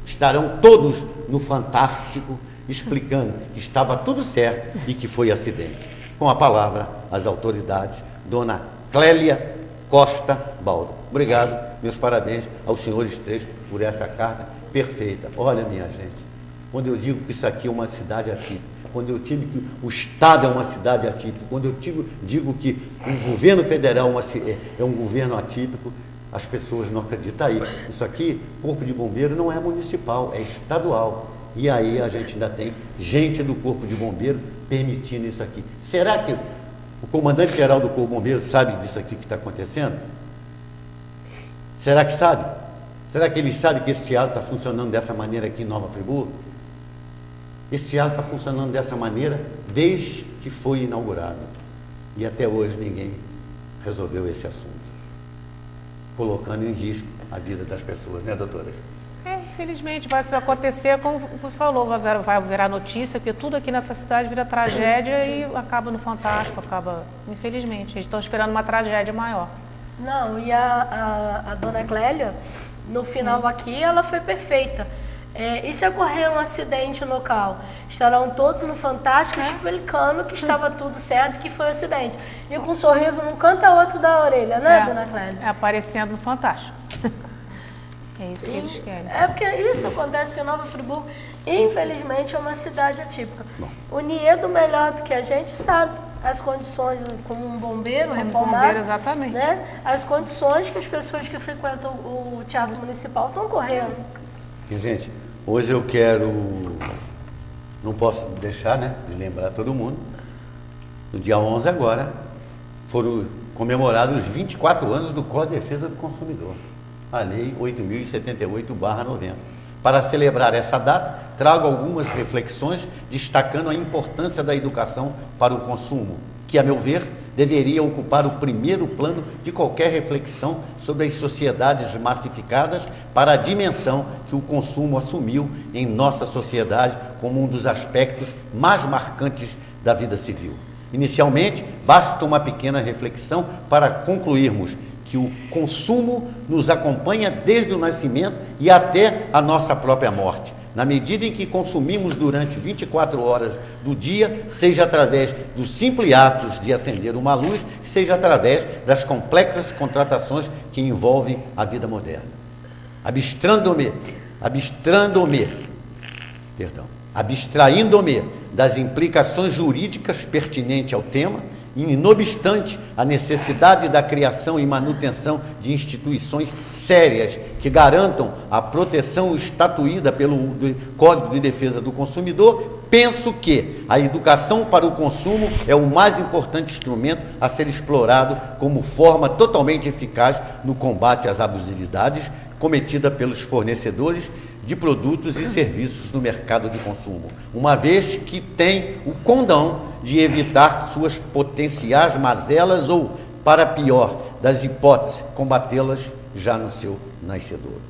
estarão todos no Fantástico explicando que estava tudo certo e que foi acidente. Com a palavra, as autoridades, dona Clélia Costa Baldo. Obrigado, meus parabéns aos senhores três por essa carta perfeita. Olha, minha gente, quando eu digo que isso aqui é uma cidade atípica, quando eu digo que o Estado é uma cidade atípica, quando eu digo que o governo federal é um governo atípico, as pessoas não acreditam aí. Isso aqui, Corpo de Bombeiro, não é municipal, é estadual. E aí a gente ainda tem gente do Corpo de Bombeiro permitindo isso aqui. Será que o comandante-geral do Corpo de Bombeiro sabe disso aqui que está acontecendo? Será que sabe? Será que ele sabe que esse teatro está funcionando dessa maneira aqui em Nova Friburgo? Esse teatro está funcionando dessa maneira desde que foi inaugurado. E até hoje ninguém resolveu esse assunto, colocando em risco a vida das pessoas, né, doutoras? Infelizmente vai acontecer, como você falou, vai virar notícia, porque tudo aqui nessa cidade vira tragédia e acaba no Fantástico, infelizmente. Eles estão esperando uma tragédia maior. Não, e a dona Clélia, no final aqui, ela foi perfeita. E se ocorrer um acidente no local? Estarão todos no Fantástico explicando que estava tudo certo, que foi um acidente. E com um sorriso num canto a outro da orelha, né, dona Clélia? Aparecendo no Fantástico. É isso que eles querem. É porque isso acontece porque Nova Friburgo, infelizmente, é uma cidade atípica. O Niedo, melhor do que a gente, sabe as condições, como um bombeiro reformado, exatamente. Né? As condições que as pessoas que frequentam o Teatro Municipal estão correndo. E, gente, hoje eu quero, não posso deixar, né, de lembrar todo mundo, no dia 11 agora, foram comemorados os 24 anos do Código de Defesa do Consumidor, a Lei 8.078/90. Para celebrar essa data, trago algumas reflexões destacando a importância da educação para o consumo, que, a meu ver, deveria ocupar o primeiro plano de qualquer reflexão sobre as sociedades massificadas para a dimensão que o consumo assumiu em nossa sociedade como um dos aspectos mais marcantes da vida civil. Inicialmente, basta uma pequena reflexão para concluirmos que o consumo nos acompanha desde o nascimento e até a nossa própria morte. Na medida em que consumimos durante 24 horas do dia, seja através dos simples atos de acender uma luz, seja através das complexas contratações que envolvem a vida moderna. Abstraindo-me das implicações jurídicas pertinentes ao tema, E, não obstante a necessidade da criação e manutenção de instituições sérias que garantam a proteção estatuída pelo Código de Defesa do Consumidor, penso que a educação para o consumo é o mais importante instrumento a ser explorado como forma totalmente eficaz no combate às abusividades cometidas pelos fornecedores de produtos e serviços no mercado de consumo, uma vez que tem o condão de evitar suas potenciais mazelas ou, para pior das hipóteses, combatê-las já no seu nascedouro.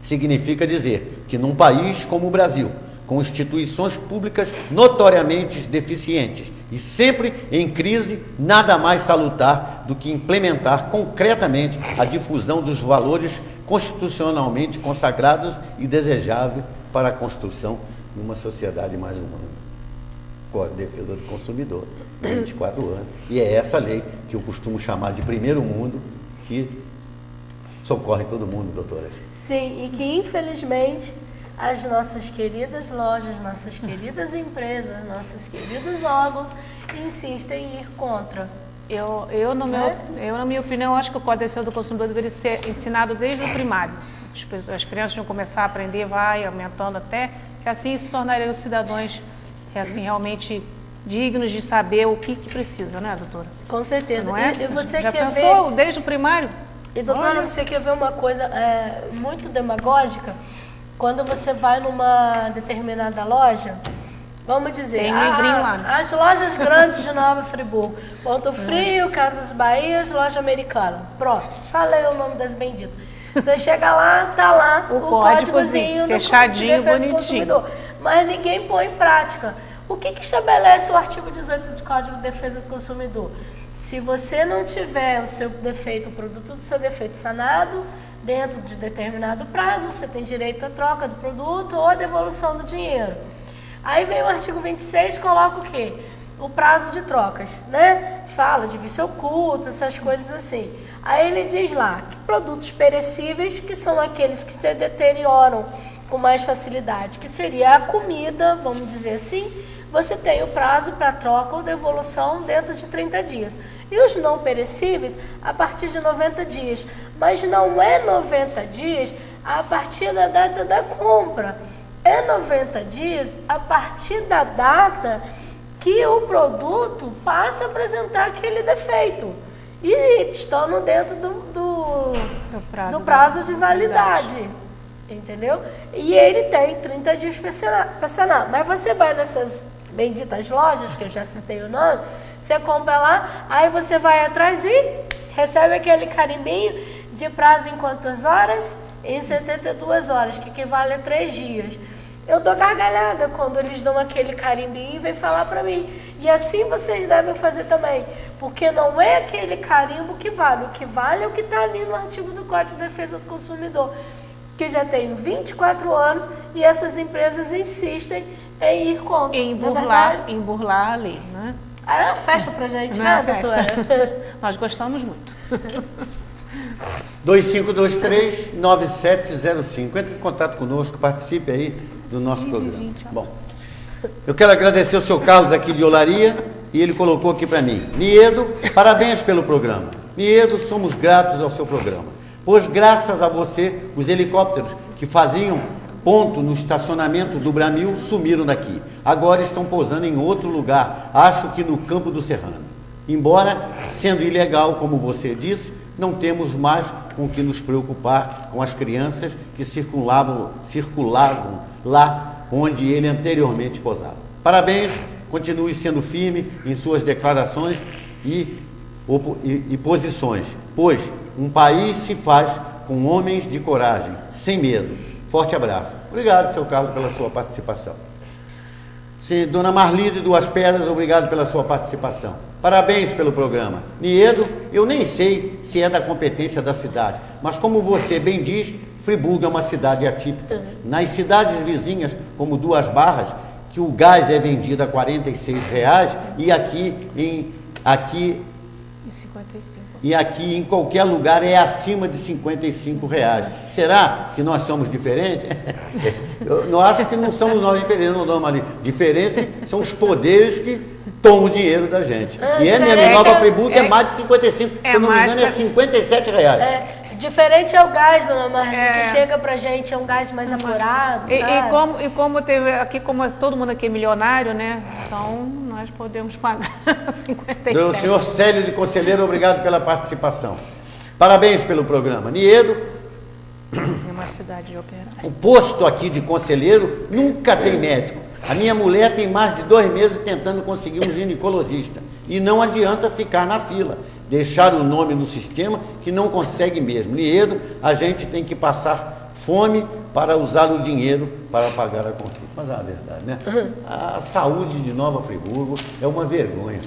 Significa dizer que num país como o Brasil, com instituições públicas notoriamente deficientes e sempre em crise, nada mais salutar do que implementar concretamente a difusão dos valores constitucionalmente consagrados e desejáveis para a construção de uma sociedade mais humana. Código de Defesa do Consumidor, 24 anos. E é essa lei que eu costumo chamar de primeiro mundo, que socorre todo mundo, doutora. Sim, e que infelizmente as nossas queridas lojas, nossas queridas empresas, nossos queridos órgãos insistem em ir contra. Na minha opinião, acho que o Código de Defesa do Consumidor deveria ser ensinado desde o primário. As crianças vão começar a aprender, vai aumentando até, que assim se tornariam cidadãos assim, realmente dignos de saber o que precisa, né, doutora? Com certeza. Não é? E você já quer pensou ver... desde o primário? E doutora, você quer ver uma coisa muito demagógica? Quando você vai numa determinada loja, vamos dizer, tem um livrinho lá, né? As lojas grandes de Nova Friburgo, Ponto Frio, Casas Bahia, Loja Americana. Pronto, falei o nome das benditas. Você chega lá, tá lá o códigozinho fechadinho, do Defesa do bonitinho. Consumidor, mas ninguém põe em prática. O que estabelece o artigo 18 do Código de Defesa do Consumidor? Se você não tiver o seu defeito, o produto do seu defeito sanado, dentro de determinado prazo, você tem direito à troca do produto ou à devolução do dinheiro. Aí vem o artigo 26, coloca o quê? O prazo de trocas, né? Fala de vício oculto, essas coisas assim. Aí ele diz lá que produtos perecíveis, que são aqueles que se deterioram com mais facilidade, que seria a comida, vamos dizer assim, você tem o prazo para troca ou devolução dentro de 30 dias. E os não perecíveis, a partir de 90 dias. Mas não é 90 dias a partir da data da compra. É 90 dias a partir da data que o produto passa a apresentar aquele defeito. E estando dentro do prazo de validade. Entendeu? E ele tem 30 dias para sanar. Mas você vai nessas benditas lojas, que eu já citei o nome, você compra lá, aí você vai atrás e recebe aquele carimbinho de prazo em quantas horas? Em 72 horas, que equivale a 3 dias. Eu dou gargalhada quando eles dão aquele carimbinho e vem falar para mim. E assim vocês devem fazer também. Porque não é aquele carimbo que vale. O que vale é o que está ali no artigo do Código de Defesa do Consumidor, que já tem 24 anos e essas empresas insistem em ir contra. Em burlar a lei, né? É uma festa pra gente, né, doutora? Nós gostamos muito. 2523-9705. Entre em contato conosco, participe aí do nosso programa. Bom, eu quero agradecer ao seu Carlos aqui de Olaria, e ele colocou aqui para mim: Niedo, parabéns pelo programa. Niedo, somos gratos ao seu programa, pois graças a você, os helicópteros que faziam ponto no estacionamento do Bramil sumiram daqui. Agora estão pousando em outro lugar, acho que no Campo do Serrano. Embora sendo ilegal, como você disse, não temos mais com que nos preocupar com as crianças que circulavam lá onde ele anteriormente pousava. Parabéns, continue sendo firme em suas declarações e posições, pois um país se faz com homens de coragem, sem medo. Forte abraço. Obrigado, seu Carlos, pela sua participação. Sim, dona Marlise Duas Pedras, obrigado pela sua participação. Parabéns pelo programa. Niedo, eu nem sei se é da competência da cidade, mas como você bem diz, Friburgo é uma cidade atípica. Nas cidades vizinhas, como Duas Barras, que o gás é vendido a R$ 46,00 e aqui em qualquer lugar é acima de R$ 55,00. Será que nós somos diferentes? Eu não acho que não somos nós diferentes, não damos ali. Diferente são os poderes que tomam o dinheiro da gente. E MM Nova Friburgo é mais de 55, se eu não me engano, é R$57. Diferente é o gás, dona Marlene, que chega pra gente, é um gás mais apurado, sabe? E como teve aqui, como todo mundo aqui é milionário, né? Então nós podemos pagar 57. O senhor Célio de Conselheiro, obrigado pela participação. Parabéns pelo programa. Niedo. É uma cidade de operário. O posto aqui de conselheiro nunca tem médico. A minha mulher tem mais de 2 meses tentando conseguir um ginecologista. E não adianta ficar na fila. Deixar o nome no sistema que não consegue mesmo. Niedo, a gente tem que passar fome para usar o dinheiro para pagar a consulta. Mas é a verdade, né? A saúde de Nova Friburgo é uma vergonha.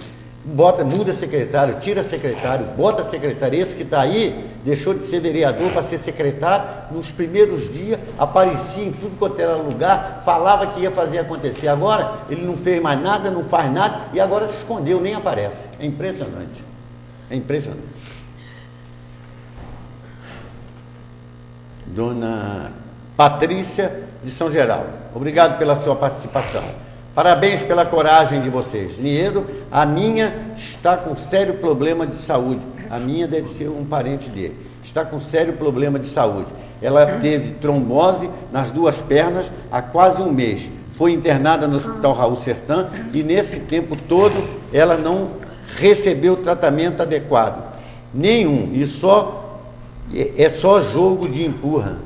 Muda secretário, tira secretário, bota secretário. Esse que está aí deixou de ser vereador para ser secretário. Nos primeiros dias aparecia em tudo quanto era lugar, falava que ia fazer acontecer. Agora ele não fez mais nada, não faz nada e agora se escondeu, nem aparece. É impressionante. É impressionante. Dona Patrícia de São Geraldo, obrigado pela sua participação. Parabéns pela coragem de vocês. Niedo, a minha está com sério problema de saúde. A minha deve ser um parente dele. Está com sério problema de saúde. Ela teve trombose nas 2 pernas há quase 1 mês. Foi internada no Hospital Raul Sertã e nesse tempo todo ela não recebeu tratamento adequado. Nenhum. E é só jogo de empurra.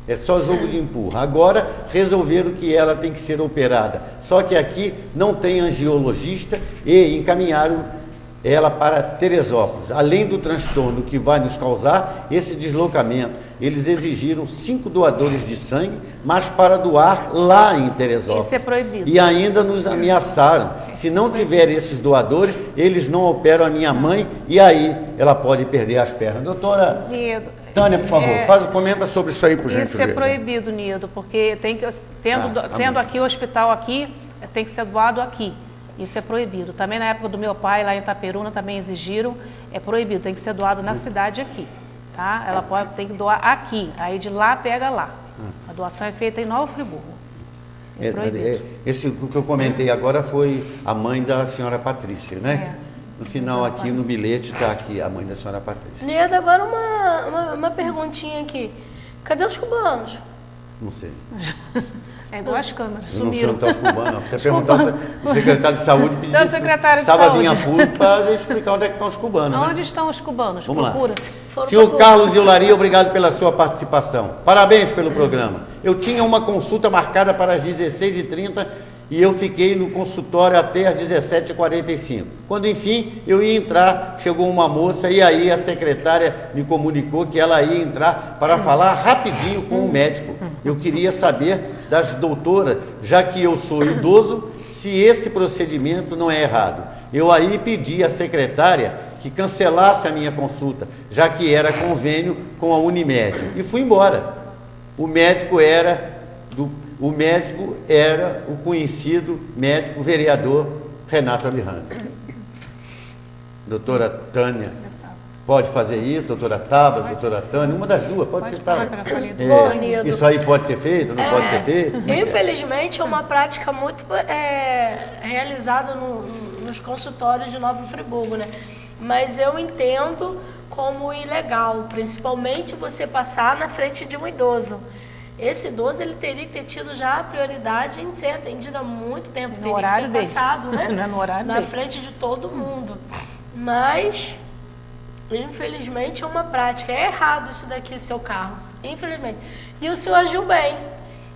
É só jogo de empurra. Agora resolveram que ela tem que ser operada. Só que aqui não tem angiologista e encaminharam ela para Teresópolis. Além do transtorno que vai nos causar esse deslocamento, eles exigiram 5 doadores de sangue, mas para doar lá em Teresópolis. Isso é proibido. E ainda nos ameaçaram. Se não tiver esses doadores, eles não operam a minha mãe e aí ela pode perder as pernas. Doutora Niedo, Tânia, por favor, comenta sobre isso aí, por gentileza. Isso é proibido, Niedo, porque tendo aqui o hospital aqui, tem que ser doado aqui. Isso é proibido. Também na época do meu pai, lá em Itaperuna, também exigiram, é proibido, tem que ser doado na cidade aqui. Tá? Ela tem que doar aqui, aí de lá pega lá. A doação é feita em Nova Friburgo. Esse que eu comentei agora foi a mãe da senhora Patrícia, né? No final aqui, no bilhete, está aqui a mãe da senhora Patrícia. Niedo, agora uma perguntinha aqui. Cadê os cubanos? Não sei. É igual as câmeras, eu não sei sumiram. onde está os cubanos. Você perguntar o secretário de saúde pediu. Então, secretário de estava saúde. Vinha público para explicar onde é que estão os cubanos. Onde né? estão os cubanos? Vamos Procura. lá. Senhor Carlos de Olaria, obrigado pela sua participação. Parabéns pelo programa. Eu tinha uma consulta marcada para as 16h30 e eu fiquei no consultório até às 17h45. Quando, enfim, eu ia entrar, chegou uma moça e aí a secretária me comunicou que ela ia entrar para falar rapidinho com o médico. Eu queria saber das doutoras, já que eu sou idoso, se esse procedimento não é errado. Eu aí pedi à secretária que cancelasse a minha consulta, já que era convênio com a Unimed. E fui embora. O médico era o conhecido médico vereador Renato Alejandro. Doutora Tânia, pode fazer isso, doutora Tabas, doutora Tânia, uma das duas, pode citar. Isso aí pode ser feito, não pode ser feito? Infelizmente é uma prática muito realizada nos consultórios de Nova Friburgo, né? Mas eu entendo como ilegal, principalmente você passar na frente de um idoso. Esse idoso ele teria que ter tido já a prioridade em ser atendido há muito tempo, No teria horário que ter dele. passado, né? Não é no horário na dele. frente de todo mundo. Mas, infelizmente, é uma prática. É errado isso daqui, seu Carlos. Infelizmente. E o senhor agiu bem,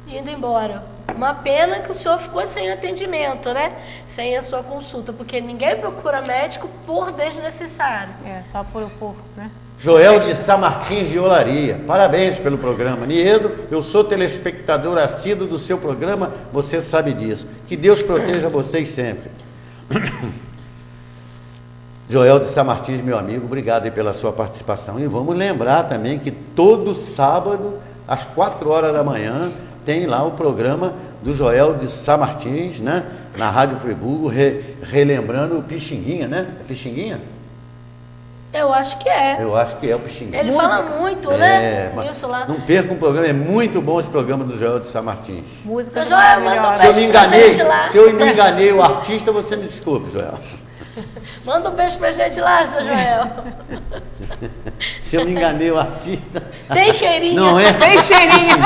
indo embora. Uma pena que o senhor ficou sem atendimento, né? Sem a sua consulta, porque ninguém procura médico por desnecessário. Só por né? Joel de Sá Martins de Olaria, parabéns pelo programa. Niedo, eu sou telespectador assíduo do seu programa, você sabe disso. Que Deus proteja vocês sempre. Joel de Sá Martins, meu amigo, obrigado aí pela sua participação. E vamos lembrar também que todo sábado, às 4h da manhã, tem lá o programa do Joel de Sá Martins, né? Na Rádio Friburgo, relembrando o Pixinguinha, né? Pixinguinha? Eu acho que é. Eu acho que é o Pixinguinha. Ele fala muito, né? Isso lá. Não perca um programa, é muito bom esse programa do Joel de São Martins. Música Seu Joel, manda um Se eu beijo me pra enganei, gente lá. se eu me enganei o artista, você me desculpe, Joel. Manda um beijo pra gente lá, seu Joel. Se eu me enganei o artista... Tem cheirinho. Não é? Tem cheirinho.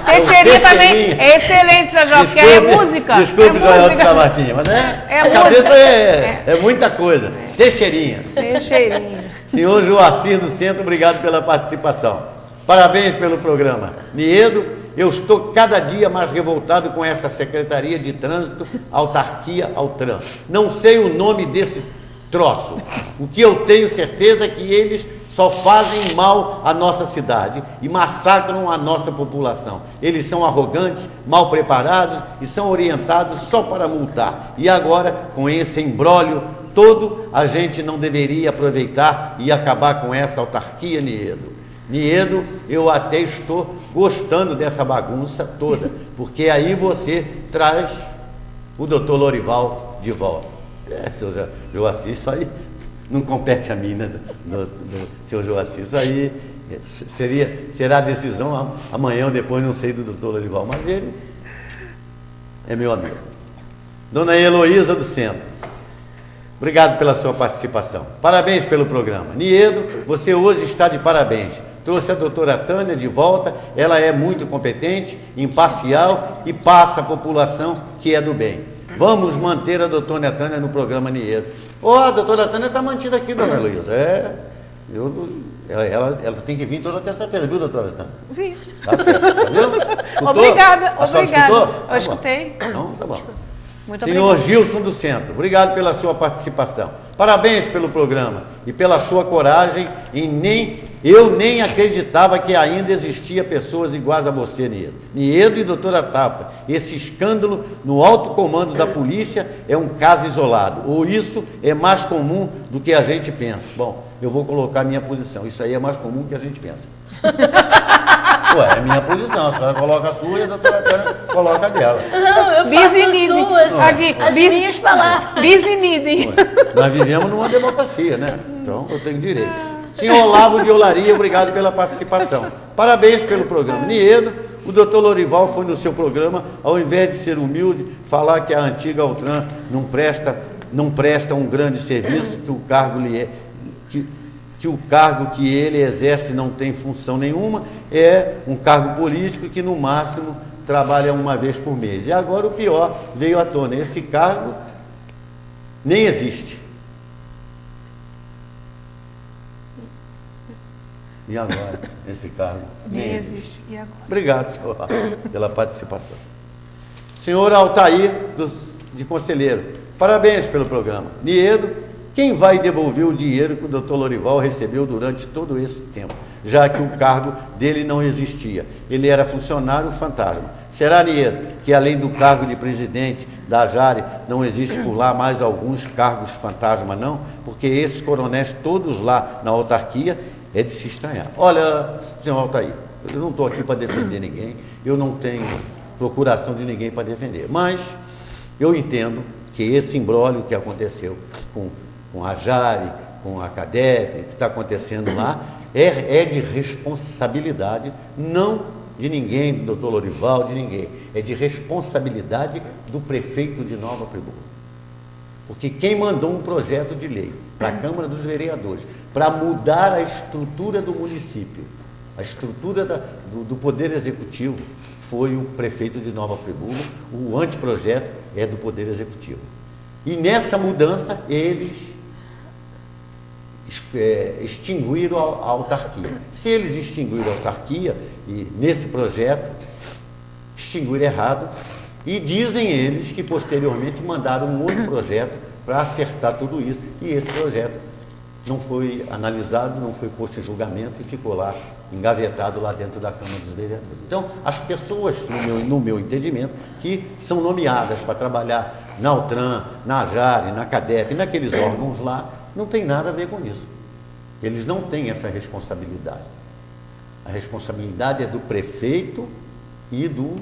Tem É o cheirinho também. cheirinho. É excelente, seu João, porque é música. Desculpe, é Joel de música. São Martins, mas É a música. cabeça é muita coisa. Teixeirinha. Tem cheirinho. Senhor Joacir do Centro, obrigado pela participação. Parabéns pelo programa. Niedo, eu estou cada dia mais revoltado com essa Secretaria de Trânsito, Autarquia Altran. Não sei o nome desse troço. O que eu tenho certeza é que eles só fazem mal à nossa cidade e massacram a nossa população. Eles são arrogantes, mal preparados e são orientados só para multar. E agora, com esse imbróglio todo, a gente não deveria aproveitar e acabar com essa autarquia, Niedo. Niedo, eu até estou gostando dessa bagunça toda, porque aí você traz o doutor Lorival de volta. Seu Joacir, isso aí não compete a mim, né, do seu Joacir. Isso aí será a decisão amanhã ou depois, não sei, do doutor Lorival, mas ele é meu amigo. Dona Heloísa do Centro, obrigado pela sua participação. Parabéns pelo programa. Niedo, você hoje está de parabéns. Trouxe a doutora Tânia de volta, ela é muito competente, imparcial e passa a população que é do bem. Vamos manter a doutora Tânia no programa Niedo. A doutora Tânia está mantida aqui, dona Heloísa. Ela tem que vir toda terça-feira, viu, doutora Tânia? Vi. Tá certo, tá vendo? Escutou? Obrigada, A senhora obrigada. escutou? Tá Eu bom. escutei. Então, tá bom. Muito Senhor obrigada. Gilson do Centro, obrigado pela sua participação. Parabéns pelo programa e pela sua coragem. Eu nem acreditava que ainda existia pessoas iguais a você, Niedo. Niedo e doutora Tabata, esse escândalo no alto comando da polícia é um caso isolado, ou isso é mais comum do que a gente pensa. Bom, eu vou colocar a minha posição, isso aí é mais comum do que a gente pensa. Ué, é minha posição, a senhora coloca a sua e a doutora Tânia coloca a dela. Não, eu faço suas, Aqui, as minhas palavras. Bisinide. Nós vivemos numa democracia, né? Então eu tenho direito. Senhor Olavo de Olaria, obrigado pela participação. Parabéns pelo programa. Niedo, o doutor Lorival foi no seu programa, ao invés de ser humilde, falar que a antiga Altran não presta um grande serviço, que o cargo o cargo que ele exerce não tem função nenhuma, é um cargo político que no máximo trabalha uma vez por mês. E agora o pior veio à tona, esse cargo nem existe. E agora, esse cargo nem existe. E agora? Obrigado, senhor, pela participação. Senhor Altair, de Conselheiro, parabéns pelo programa. Niedo, quem vai devolver o dinheiro que o doutor Lorival recebeu durante todo esse tempo, já que o cargo dele não existia? Ele era funcionário fantasma. Será, Niedo, que além do cargo de presidente da Jari, não existe por lá mais alguns cargos fantasma, não? Porque esses coronéis todos lá na autarquia é de se estranhar. Olha, senhor Altair, eu não estou aqui para defender ninguém, eu não tenho procuração de ninguém para defender, mas eu entendo que esse imbróglio que aconteceu com a Jari, com a CADEP, que está acontecendo lá, é de responsabilidade, não de ninguém, do doutor Lorival, de ninguém, é de responsabilidade do prefeito de Nova Friburgo. Porque quem mandou um projeto de lei para a Câmara dos Vereadores para mudar a estrutura do município, a estrutura do Poder Executivo, foi o prefeito de Nova Friburgo. O anteprojeto é do Poder Executivo. E nessa mudança, eles extinguiram a autarquia. Se eles extinguiram a autarquia, e nesse projeto, extinguiram errado, e dizem eles que posteriormente mandaram um outro projeto para acertar tudo isso, e esse projeto não foi analisado, não foi posto em julgamento e ficou lá, engavetado lá dentro da Câmara dos Vereadores. Então, as pessoas, no meu entendimento, que são nomeadas para trabalhar na Altran, na Jari, na CADEP, naqueles órgãos lá, não tem nada a ver com isso. Eles não têm essa responsabilidade. A responsabilidade é do prefeito e do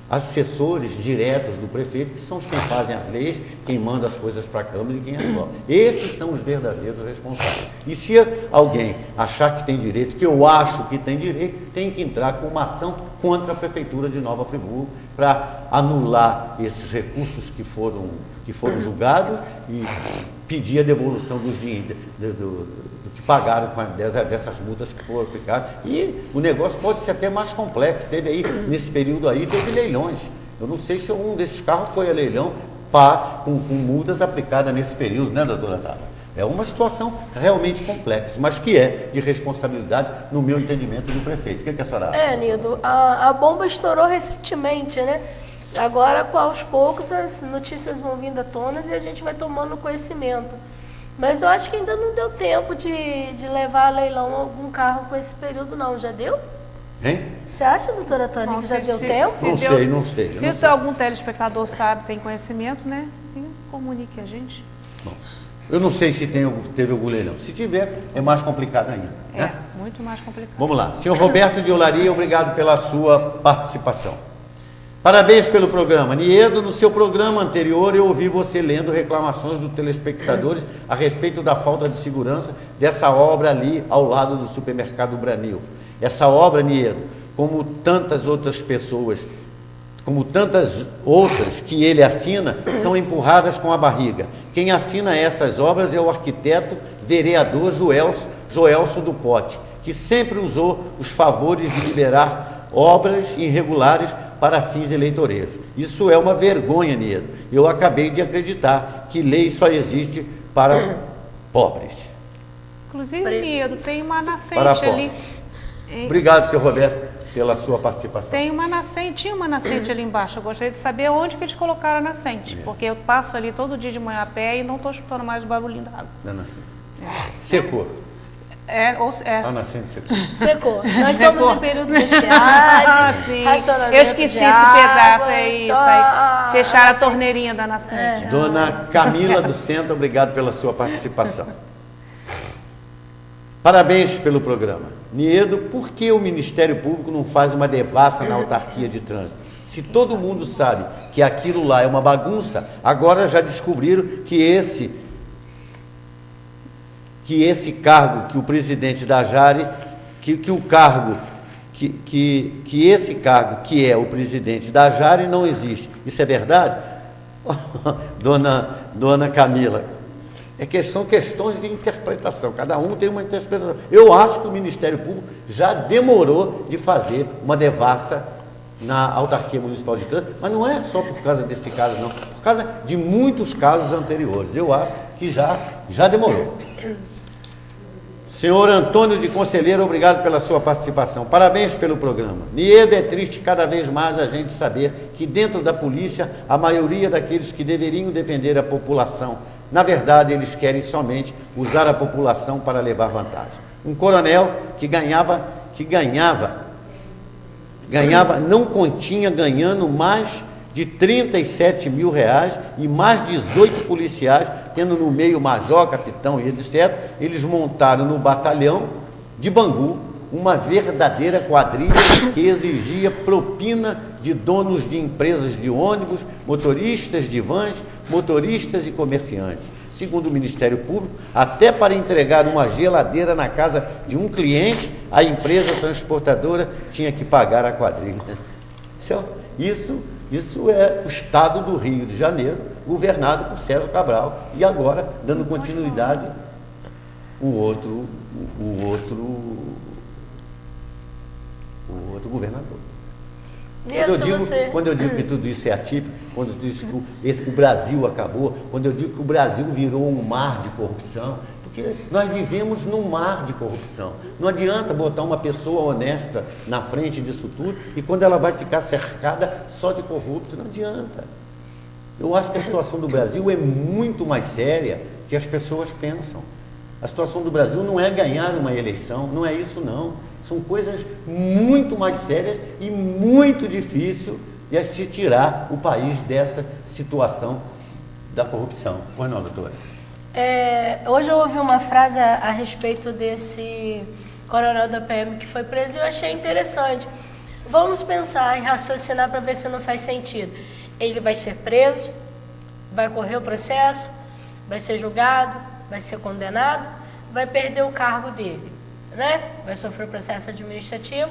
assessores diretos do prefeito, que são os que fazem as leis, quem manda as coisas para a Câmara e quem aprova. Esses são os verdadeiros responsáveis. E se alguém achar que tem direito, que eu acho que tem direito, tem que entrar com uma ação contra a Prefeitura de Nova Friburgo para anular esses recursos que foram julgados e pedir a devolução dos dinheiros, do que pagaram dessas multas que foram aplicadas. E o negócio pode ser até mais complexo. Teve aí, nesse período aí, teve leilões. Eu não sei se um desses carros foi a leilão com multas aplicadas nesse período, né, doutora Tara? É uma situação realmente complexa, mas que é de responsabilidade, no meu entendimento, do prefeito. O que a senhora acha? Nildo, a bomba estourou recentemente, né? Agora, aos poucos, as notícias vão vindo à tona e a gente vai tomando conhecimento. Mas eu acho que ainda não deu tempo de levar a leilão algum carro com esse período, não. Já deu? Hein? Você acha, doutora Tânia, que já deu tempo? Não sei. Se algum telespectador sabe, tem conhecimento, né? Comunique a gente. Bom, eu não sei se teve algum leilão. Se tiver, é mais complicado ainda. Né? Muito mais complicado. Vamos lá. Senhor Roberto de Olaria, obrigado pela sua participação. Parabéns pelo programa. Niedo, no seu programa anterior eu ouvi você lendo reclamações dos telespectadores a respeito da falta de segurança dessa obra ali ao lado do supermercado Branil. Essa obra, Niedo, como tantas outras que ele assina, são empurradas com a barriga. Quem assina essas obras é o arquiteto vereador Joelso do Pote, que sempre usou os favores de liberar obras irregulares para fins eleitoreiros. Isso é uma vergonha, Niedo. Eu acabei de acreditar que lei só existe para pobres. Inclusive, Niedo, tem uma nascente ali. Obrigado, senhor Roberto, pela sua participação. Tinha uma nascente ali embaixo. Eu gostaria de saber onde que eles colocaram a nascente. Porque eu passo ali todo dia de manhã a pé e não estou escutando mais o barulhinho da água. Secou. A nascente secou. Secou. Nós estamos em período de estiagem, racionamento. Eu esqueci esse pedaço aí, fecharam a torneirinha da nascente. Dona Camila do Centro, obrigado pela sua participação. Parabéns pelo programa. Niedo, por que o Ministério Público não faz uma devassa na autarquia de trânsito? Se todo mundo sabe que aquilo lá é uma bagunça, agora já descobriram que esse cargo que o presidente da Jari, que esse cargo que é o presidente da Jari não existe. Isso é verdade? Dona Camila, são questões de interpretação, cada um tem uma interpretação. Eu acho que o Ministério Público já demorou de fazer uma devassa na autarquia municipal de trânsito, mas não é só por causa desse caso, não, por causa de muitos casos anteriores. Eu acho que já demorou. Senhor Antônio de Conselheiro, obrigado pela sua participação. Parabéns pelo programa. Niedo, é triste cada vez mais a gente saber que dentro da polícia, a maioria daqueles que deveriam defender a população, na verdade, eles querem somente usar a população para levar vantagem. Um coronel que ganhava, não continha ganhando mais de 37 mil reais e mais 18 policiais, tendo no meio major, capitão e etc., eles montaram no batalhão de Bangu uma verdadeira quadrilha que exigia propina de donos de empresas de ônibus, motoristas de vans, motoristas e comerciantes. Segundo o Ministério Público, até para entregar uma geladeira na casa de um cliente, a empresa transportadora tinha que pagar a quadrilha. Isso é o estado do Rio de Janeiro, governado por Sérgio Cabral, e agora dando continuidade o outro governador. Quando eu digo que tudo isso é atípico, quando eu digo que o Brasil acabou, quando eu digo que o Brasil virou um mar de corrupção, porque nós vivemos num mar de corrupção. Não adianta botar uma pessoa honesta na frente disso tudo e quando ela vai ficar cercada só de corrupto, não adianta. Eu acho que a situação do Brasil é muito mais séria que as pessoas pensam. A situação do Brasil não é ganhar uma eleição, não é isso não. São coisas muito mais sérias e muito difíceis de se tirar o país dessa situação da corrupção. Pois não, doutora? Hoje eu ouvi uma frase a respeito desse coronel da PM que foi preso e eu achei interessante. Vamos pensar e raciocinar para ver se não faz sentido. Ele vai ser preso, vai correr o processo, vai ser julgado, vai ser condenado, vai perder o cargo dele, né? Vai sofrer o processo administrativo,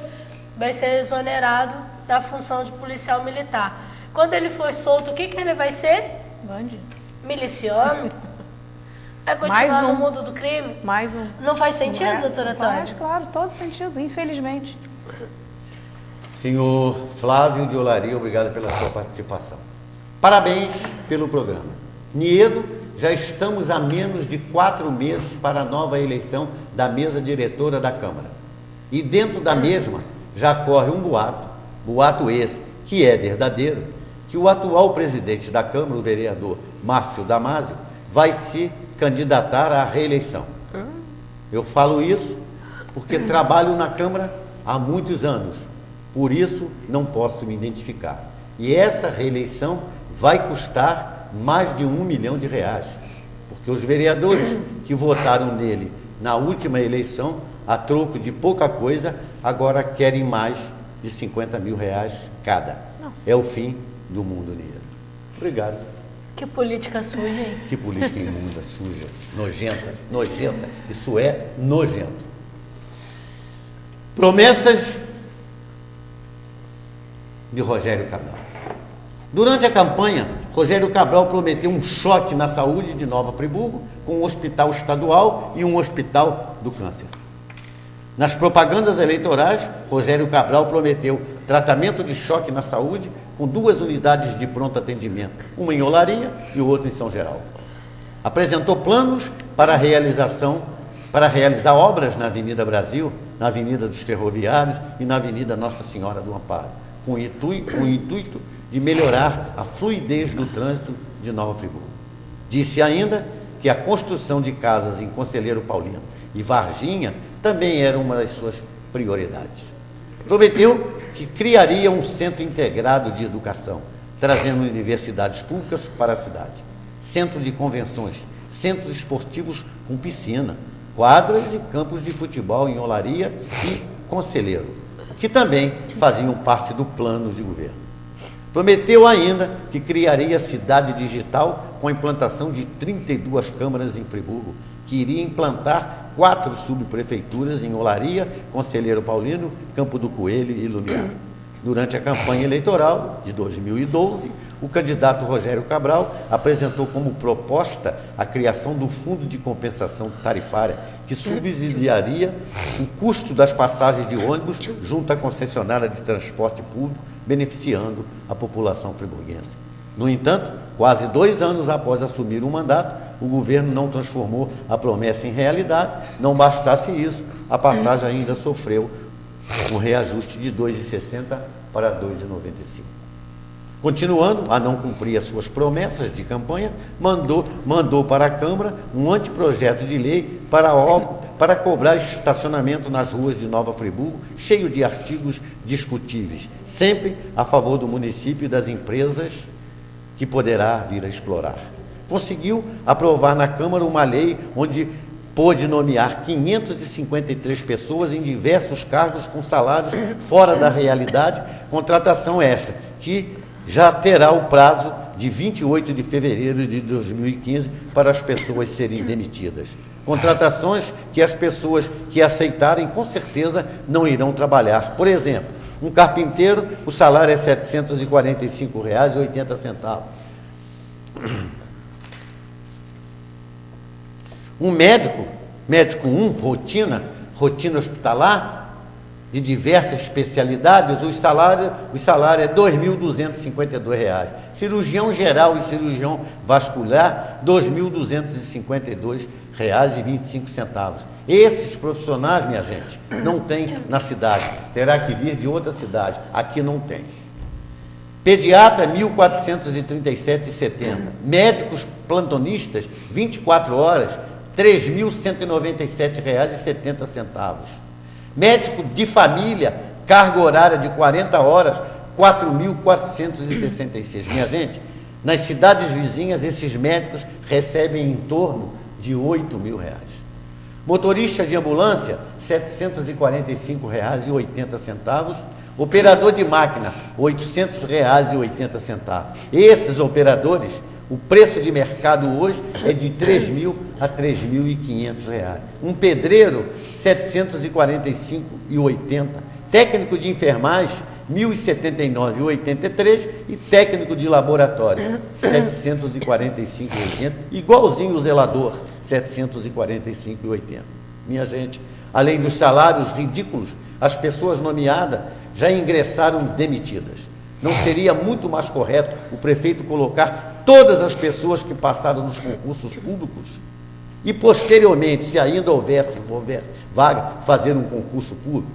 vai ser exonerado da função de policial militar. Quando ele for solto, o que ele vai ser? Bandido. Miliciano. Vai continuar no mundo do crime? Mais um. Não faz sentido, doutora Tânia? Faz, claro, todo sentido, infelizmente. Senhor Flávio de Olaria, obrigado pela sua participação. Parabéns pelo programa. Niedo, já estamos a menos de 4 meses para a nova eleição da mesa diretora da Câmara. E dentro da mesma já corre um boato esse, que é verdadeiro, que o atual presidente da Câmara, o vereador Márcio Damasio, vai se candidatar à reeleição. Eu falo isso porque trabalho na Câmara há muitos anos, por isso não posso me identificar. E essa reeleição vai custar mais de R$1 milhão, porque os vereadores que votaram nele na última eleição, a troco de pouca coisa, agora querem mais de R$50 mil cada. É o fim do mundo negro. Obrigado. Que política suja, hein? Que política imunda, suja, nojenta. Isso é nojento. Promessas de Rogério Cabral. Durante a campanha, Rogério Cabral prometeu um choque na saúde de Nova Friburgo, com um hospital estadual e um hospital do câncer. Nas propagandas eleitorais, Rogério Cabral prometeu tratamento de choque na saúde com 2 unidades de pronto atendimento, uma em Olaria e outra em São Geraldo. Apresentou planos para realizar obras na Avenida Brasil, na Avenida dos Ferroviários e na Avenida Nossa Senhora do Amparo, com o intuito de melhorar a fluidez do trânsito de Nova Friburgo. Disse ainda que a construção de casas em Conselheiro Paulino e Varginha também era uma das suas prioridades. Prometeu que criaria um centro integrado de educação, trazendo universidades públicas para a cidade, centro de convenções, centros esportivos com piscina, quadras e campos de futebol em Olaria e Conselheiro, que também faziam parte do plano de governo. Prometeu ainda que criaria cidade digital com a implantação de 32 câmaras em Friburgo, que iria implantar 4 subprefeituras em Olaria, Conselheiro Paulino, Campo do Coelho e Lumiar. Durante a campanha eleitoral de 2012, o candidato Rogério Cabral apresentou como proposta a criação do Fundo de Compensação Tarifária, que subsidiaria o custo das passagens de ônibus junto à concessionária de transporte público, beneficiando a população friburguense. No entanto, quase 2 anos após assumir o mandato, o governo não transformou a promessa em realidade. Não bastasse isso, a passagem ainda sofreu um reajuste de R$ 2,60 para R$ 2,95. Continuando a não cumprir as suas promessas de campanha, mandou para a Câmara um anteprojeto de lei para cobrar estacionamento nas ruas de Nova Friburgo, cheio de artigos discutíveis, sempre a favor do município e das empresas que poderá vir a explorar. Conseguiu aprovar na Câmara uma lei onde pôde nomear 553 pessoas em diversos cargos com salários fora da realidade, contratação esta, que já terá o prazo de 28 de fevereiro de 2015 para as pessoas serem demitidas. Contratações que as pessoas que aceitarem, com certeza, não irão trabalhar. Por exemplo, um carpinteiro, o salário é R$ 745,80. Um médico 1, rotina hospitalar, de diversas especialidades, o salário é R$ 2.252. Cirurgião geral e cirurgião vascular, R$ 2.252,25. Esses profissionais, minha gente, não tem na cidade, terá que vir de outra cidade, aqui não tem. Pediatra, R$ 1.437,70. Médicos plantonistas, 24 horas, R$ 3.197,70. Médico de família, carga horária de 40 horas, R$ 4.466. Minha gente, nas cidades vizinhas, esses médicos recebem em torno de R$ 8.000. Motorista de ambulância, R$ 745,80. Operador de máquina, R$ 800,80. Esses operadores, o preço de mercado hoje é de R$ 3.000 a R$ 3.500. Um pedreiro, R$ 745,80. Técnico de enfermagem, R$ 1.079,83. E técnico de laboratório, R$ 745,80. Igualzinho o zelador, R$ 745,80. Minha gente, além dos salários ridículos, as pessoas nomeadas já ingressaram demitidas. Não seria muito mais correto o prefeito colocar todas as pessoas que passaram nos concursos públicos e, posteriormente, se ainda houver vaga, fazer um concurso público?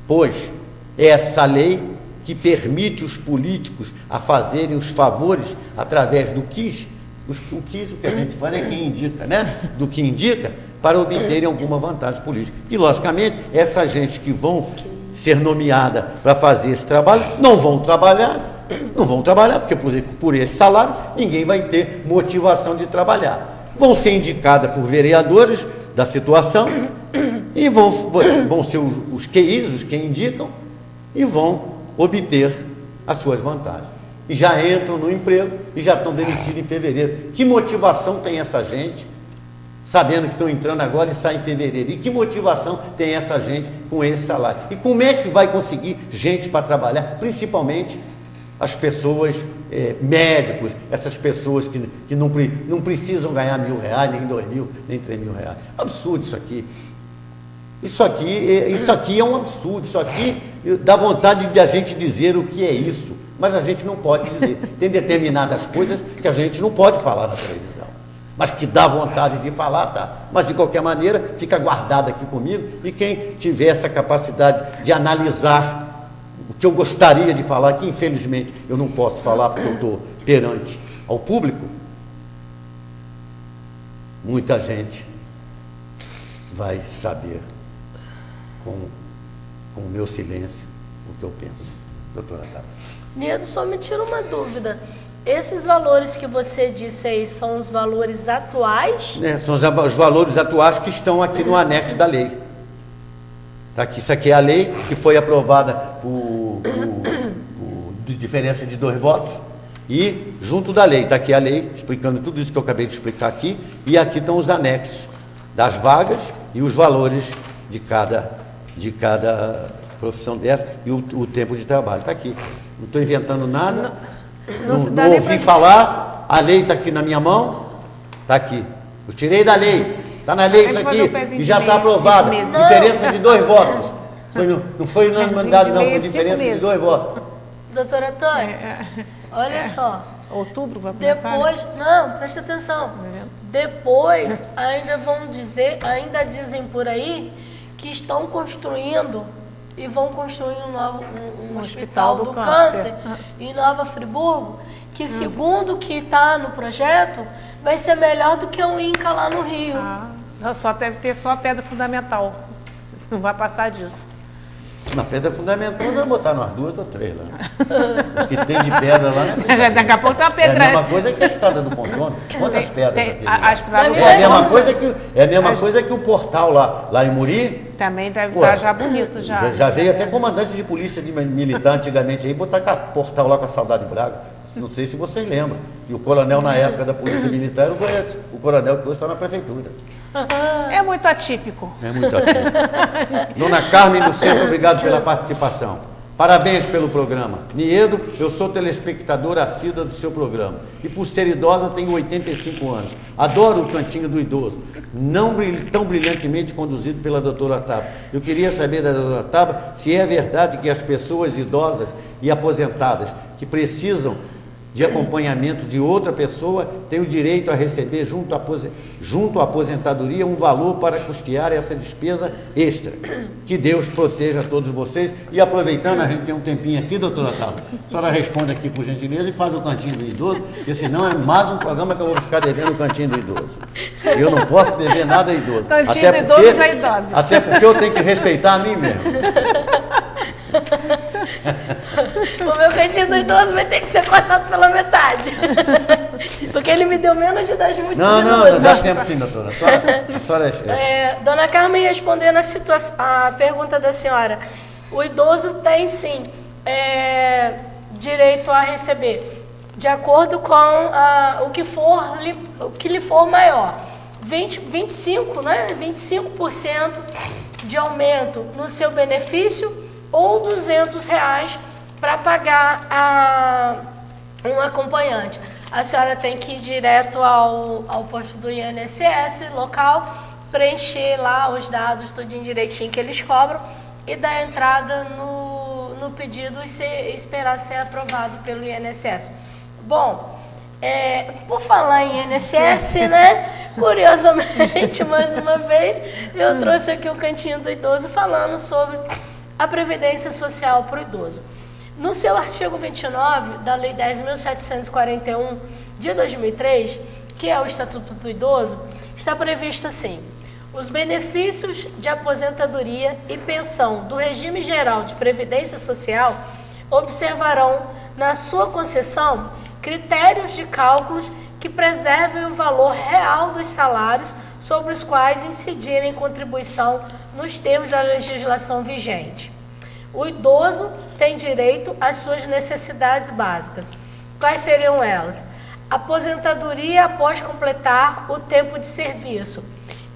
Pois essa lei que permite os políticos a fazerem os favores através do quis, o que a gente fala é quem indica, né? Do que indica, para obterem alguma vantagem política. E, logicamente, essa gente que vão ser nomeada para fazer esse trabalho, não vão trabalhar, porque por esse salário ninguém vai ter motivação de trabalhar. Vão ser indicadas por vereadores da situação e vão ser os QIs, os que indicam, e vão obter as suas vantagens. E já entram no emprego e já estão demitidos em fevereiro. Que motivação tem essa gente, sabendo que estão entrando agora e saem em fevereiro? E que motivação tem essa gente com esse salário? E como é que vai conseguir gente para trabalhar? Principalmente as pessoas, médicos, essas pessoas que não precisam ganhar R$1.000, nem R$2.000, nem R$3.000. Absurdo isso aqui. Isso aqui é um absurdo. Isso aqui dá vontade de a gente dizer o que é isso. Mas a gente não pode dizer. Tem determinadas coisas que a gente não pode falar na televisão, mas que dá vontade de falar, tá? Mas, de qualquer maneira, fica guardado aqui comigo, e quem tiver essa capacidade de analisar o que eu gostaria de falar, que infelizmente eu não posso falar porque eu estou perante ao público, muita gente vai saber com o meu silêncio o que eu penso. Doutora Tabata. Niedo, só me tira uma dúvida. Esses valores que você disse aí são os valores atuais? São os valores atuais que estão aqui no anexo da lei. Tá aqui, isso aqui é a lei que foi aprovada por diferença de 2 votos, e junto da lei, está aqui a lei explicando tudo isso que eu acabei de explicar aqui, e aqui estão os anexos das vagas e os valores de cada profissão dessa e o tempo de trabalho. Está aqui. Não estou inventando nada. Não ouvi falar. A lei está aqui na minha mão. Está aqui. Eu tirei da lei. Está na lei isso aqui. E já está aprovada. Diferença de 2 votos. Não foi unanimidade, não. Foi diferença de 2 votos. Doutora Antônia, olha só. Outubro vai começar? Depois, não, presta atenção. Depois, ainda dizem por aí que estão construindo e vão construir um hospital do câncer em Nova Friburgo, que segundo o que está no projeto, vai ser melhor do que o INCA lá no Rio. Só deve ter só a pedra fundamental, não vai passar disso. Na pedra fundamental, nós vamos botar umas 2 ou 3 lá. O que tem de pedra lá... Daqui a pouco tem uma pedra... É a mesma coisa que a estrada do Pontônio. Quantas pedras tem? É a mesma coisa que o portal lá em Muri. Também deve estar já bonito já. Já veio até comandante de polícia militar antigamente aí botar portal lá com a Saudade Braga. Não sei se vocês lembram. E o coronel na época da polícia militar era o coronel que hoje está na prefeitura. É muito atípico. É muito atípico. Dona Carmen do Centro, obrigado pela participação. Parabéns pelo programa. Niedo, eu sou telespectadora assídua do seu programa. E por ser idosa, tenho 85 anos. Adoro o Cantinho do Idoso. Não tão brilhantemente conduzido pela doutora Taba. Eu queria saber da doutora Taba se é verdade que as pessoas idosas e aposentadas que precisam de acompanhamento de outra pessoa tem o direito a receber junto à aposentadoria um valor para custear essa despesa extra. Que Deus proteja todos vocês. E aproveitando, a gente tem um tempinho aqui, doutora Tava, a senhora responde aqui por gentileza e faz o Cantinho do Idoso, porque senão é mais um programa que eu vou ficar devendo o Cantinho do Idoso. Eu não posso dever nada a idoso. Cantinho do Idoso da idosa. Até porque eu tenho que respeitar a mim mesmo. O meu Cantinho do Idoso vai ter que ser cortado pela metade. Porque ele me deu menos de 10 minutos. Não dá tempo sim, doutora. Dona Carmen, respondendo a pergunta da senhora, O idoso tem sim direito a receber, de acordo com o que lhe for maior. 25% de aumento no seu benefício ou R$200 para pagar um acompanhante. A senhora tem que ir direto ao posto do INSS local, preencher lá os dados tudinho direitinho que eles cobram e dar entrada no pedido e esperar ser aprovado pelo INSS. Bom, por falar em INSS, né? Curiosamente, mais uma vez, eu trouxe aqui o Cantinho do Idoso falando sobre a Previdência Social para o idoso. No seu artigo 29 da Lei 10.741 de 2003, que é o Estatuto do Idoso, está previsto assim: os benefícios de aposentadoria e pensão do regime geral de previdência social observarão na sua concessão critérios de cálculos que preservem o valor real dos salários sobre os quais incidirem contribuição nos termos da legislação vigente. O idoso tem direito às suas necessidades básicas. Quais seriam elas? Aposentadoria após completar o tempo de serviço,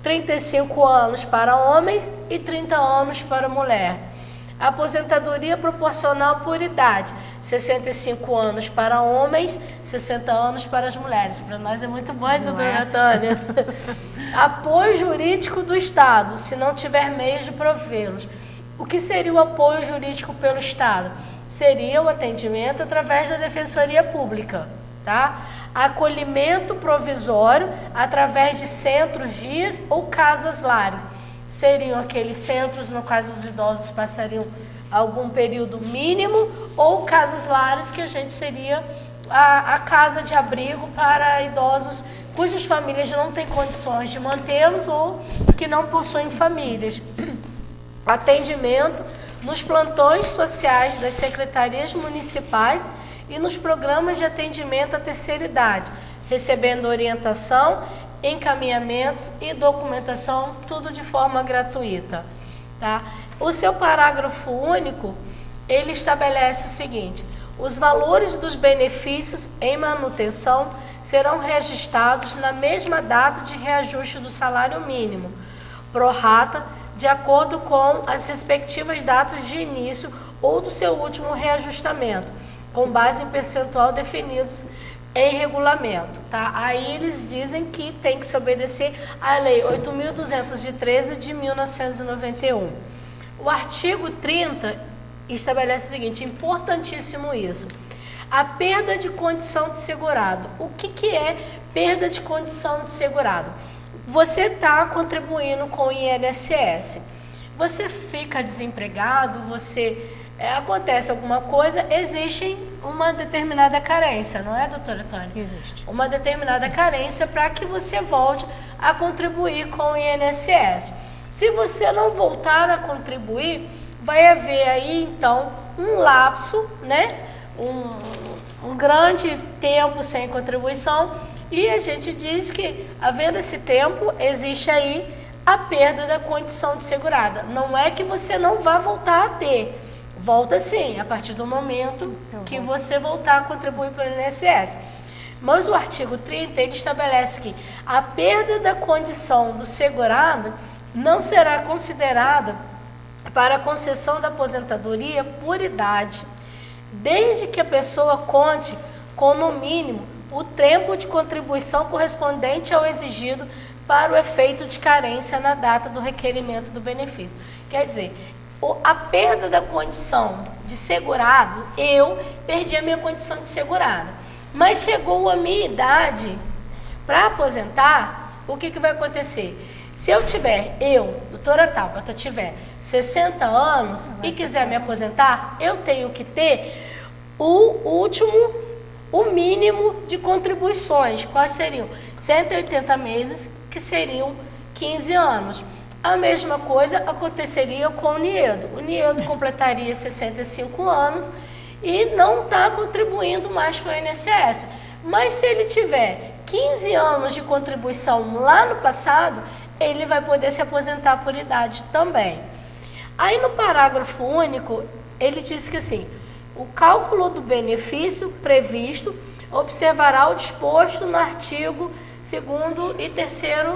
35 anos para homens e 30 anos para mulher. Aposentadoria proporcional por idade, 65 anos para homens, 60 anos para as mulheres. Para nós é muito bom, doutora Tânia. Apoio jurídico do Estado, se não tiver meios de provê-los. O que seria o apoio jurídico pelo Estado? Seria o atendimento através da Defensoria Pública, tá? Acolhimento provisório através de centros, dias ou casas-lares. Seriam aqueles centros no quais os idosos passariam algum período mínimo, ou casas-lares, que a gente seria a casa de abrigo para idosos cujas famílias não têm condições de mantê-los ou que não possuem famílias. Atendimento nos plantões sociais das secretarias municipais e nos programas de atendimento à terceira idade, recebendo orientação, encaminhamentos e documentação, tudo de forma gratuita, tá? O seu parágrafo único, ele estabelece o seguinte: os valores dos benefícios em manutenção serão registrados na mesma data de reajuste do salário mínimo, pro rata, de acordo com as respectivas datas de início ou do seu último reajustamento, com base em percentual definidos em regulamento, tá? Aí eles dizem que tem que se obedecer à Lei 8.213 de 1991. O artigo 30 estabelece o seguinte, importantíssimo isso: a perda de condição de segurado. O que é perda de condição de segurado? Você está contribuindo com o INSS, você fica desempregado, acontece alguma coisa, existe uma determinada carência, não é, doutora Tânia? Existe. Uma determinada carência para que você volte a contribuir com o INSS. Se você não voltar a contribuir, vai haver aí, então, um lapso, né? Um grande tempo sem contribuição, e a gente diz que, havendo esse tempo, existe aí a perda da condição de segurada. Não é que você não vá voltar a ter. Volta sim, a partir do momento que você voltar a contribuir para o INSS. Mas o artigo 30, ele estabelece que a perda da condição do segurado não será considerada para a concessão da aposentadoria por idade, desde que a pessoa conte com, no mínimo, o tempo de contribuição correspondente ao exigido para o efeito de carência na data do requerimento do benefício. Quer dizer, a perda da condição de segurado, eu perdi a minha condição de segurado, mas chegou a minha idade para aposentar, o que vai acontecer? Se eu tiver, doutora Tabata, tiver 60 anos e quiser me aposentar, eu tenho que ter o mínimo de contribuições. Quais seriam? 180 meses, que seriam 15 anos. A mesma coisa aconteceria com o Niedo. O Niedo completaria 65 anos e não está contribuindo mais para o INSS. Mas se ele tiver 15 anos de contribuição lá no passado, ele vai poder se aposentar por idade também. Aí no parágrafo único, ele diz que assim, o cálculo do benefício previsto observará o disposto no artigo 2º e 3º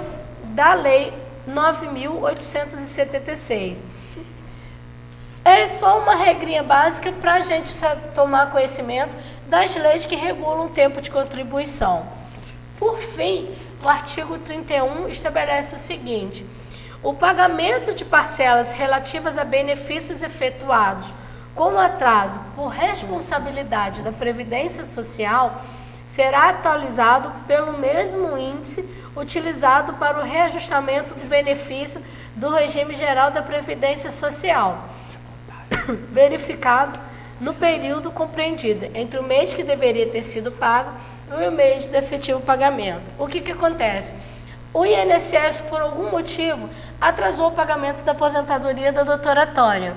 da Lei 9.876. É só uma regrinha básica para a gente tomar conhecimento das leis que regulam o tempo de contribuição. Por fim, o artigo 31 estabelece o seguinte: o pagamento de parcelas relativas a benefícios efetuados com atraso por responsabilidade da Previdência Social será atualizado pelo mesmo índice utilizado para o reajustamento do benefício do regime geral da Previdência Social, verificado no período compreendido entre o mês que deveria ter sido pago e o mês de efetivo pagamento. O que acontece? O INSS, por algum motivo, atrasou o pagamento da aposentadoria da doutora Tônia.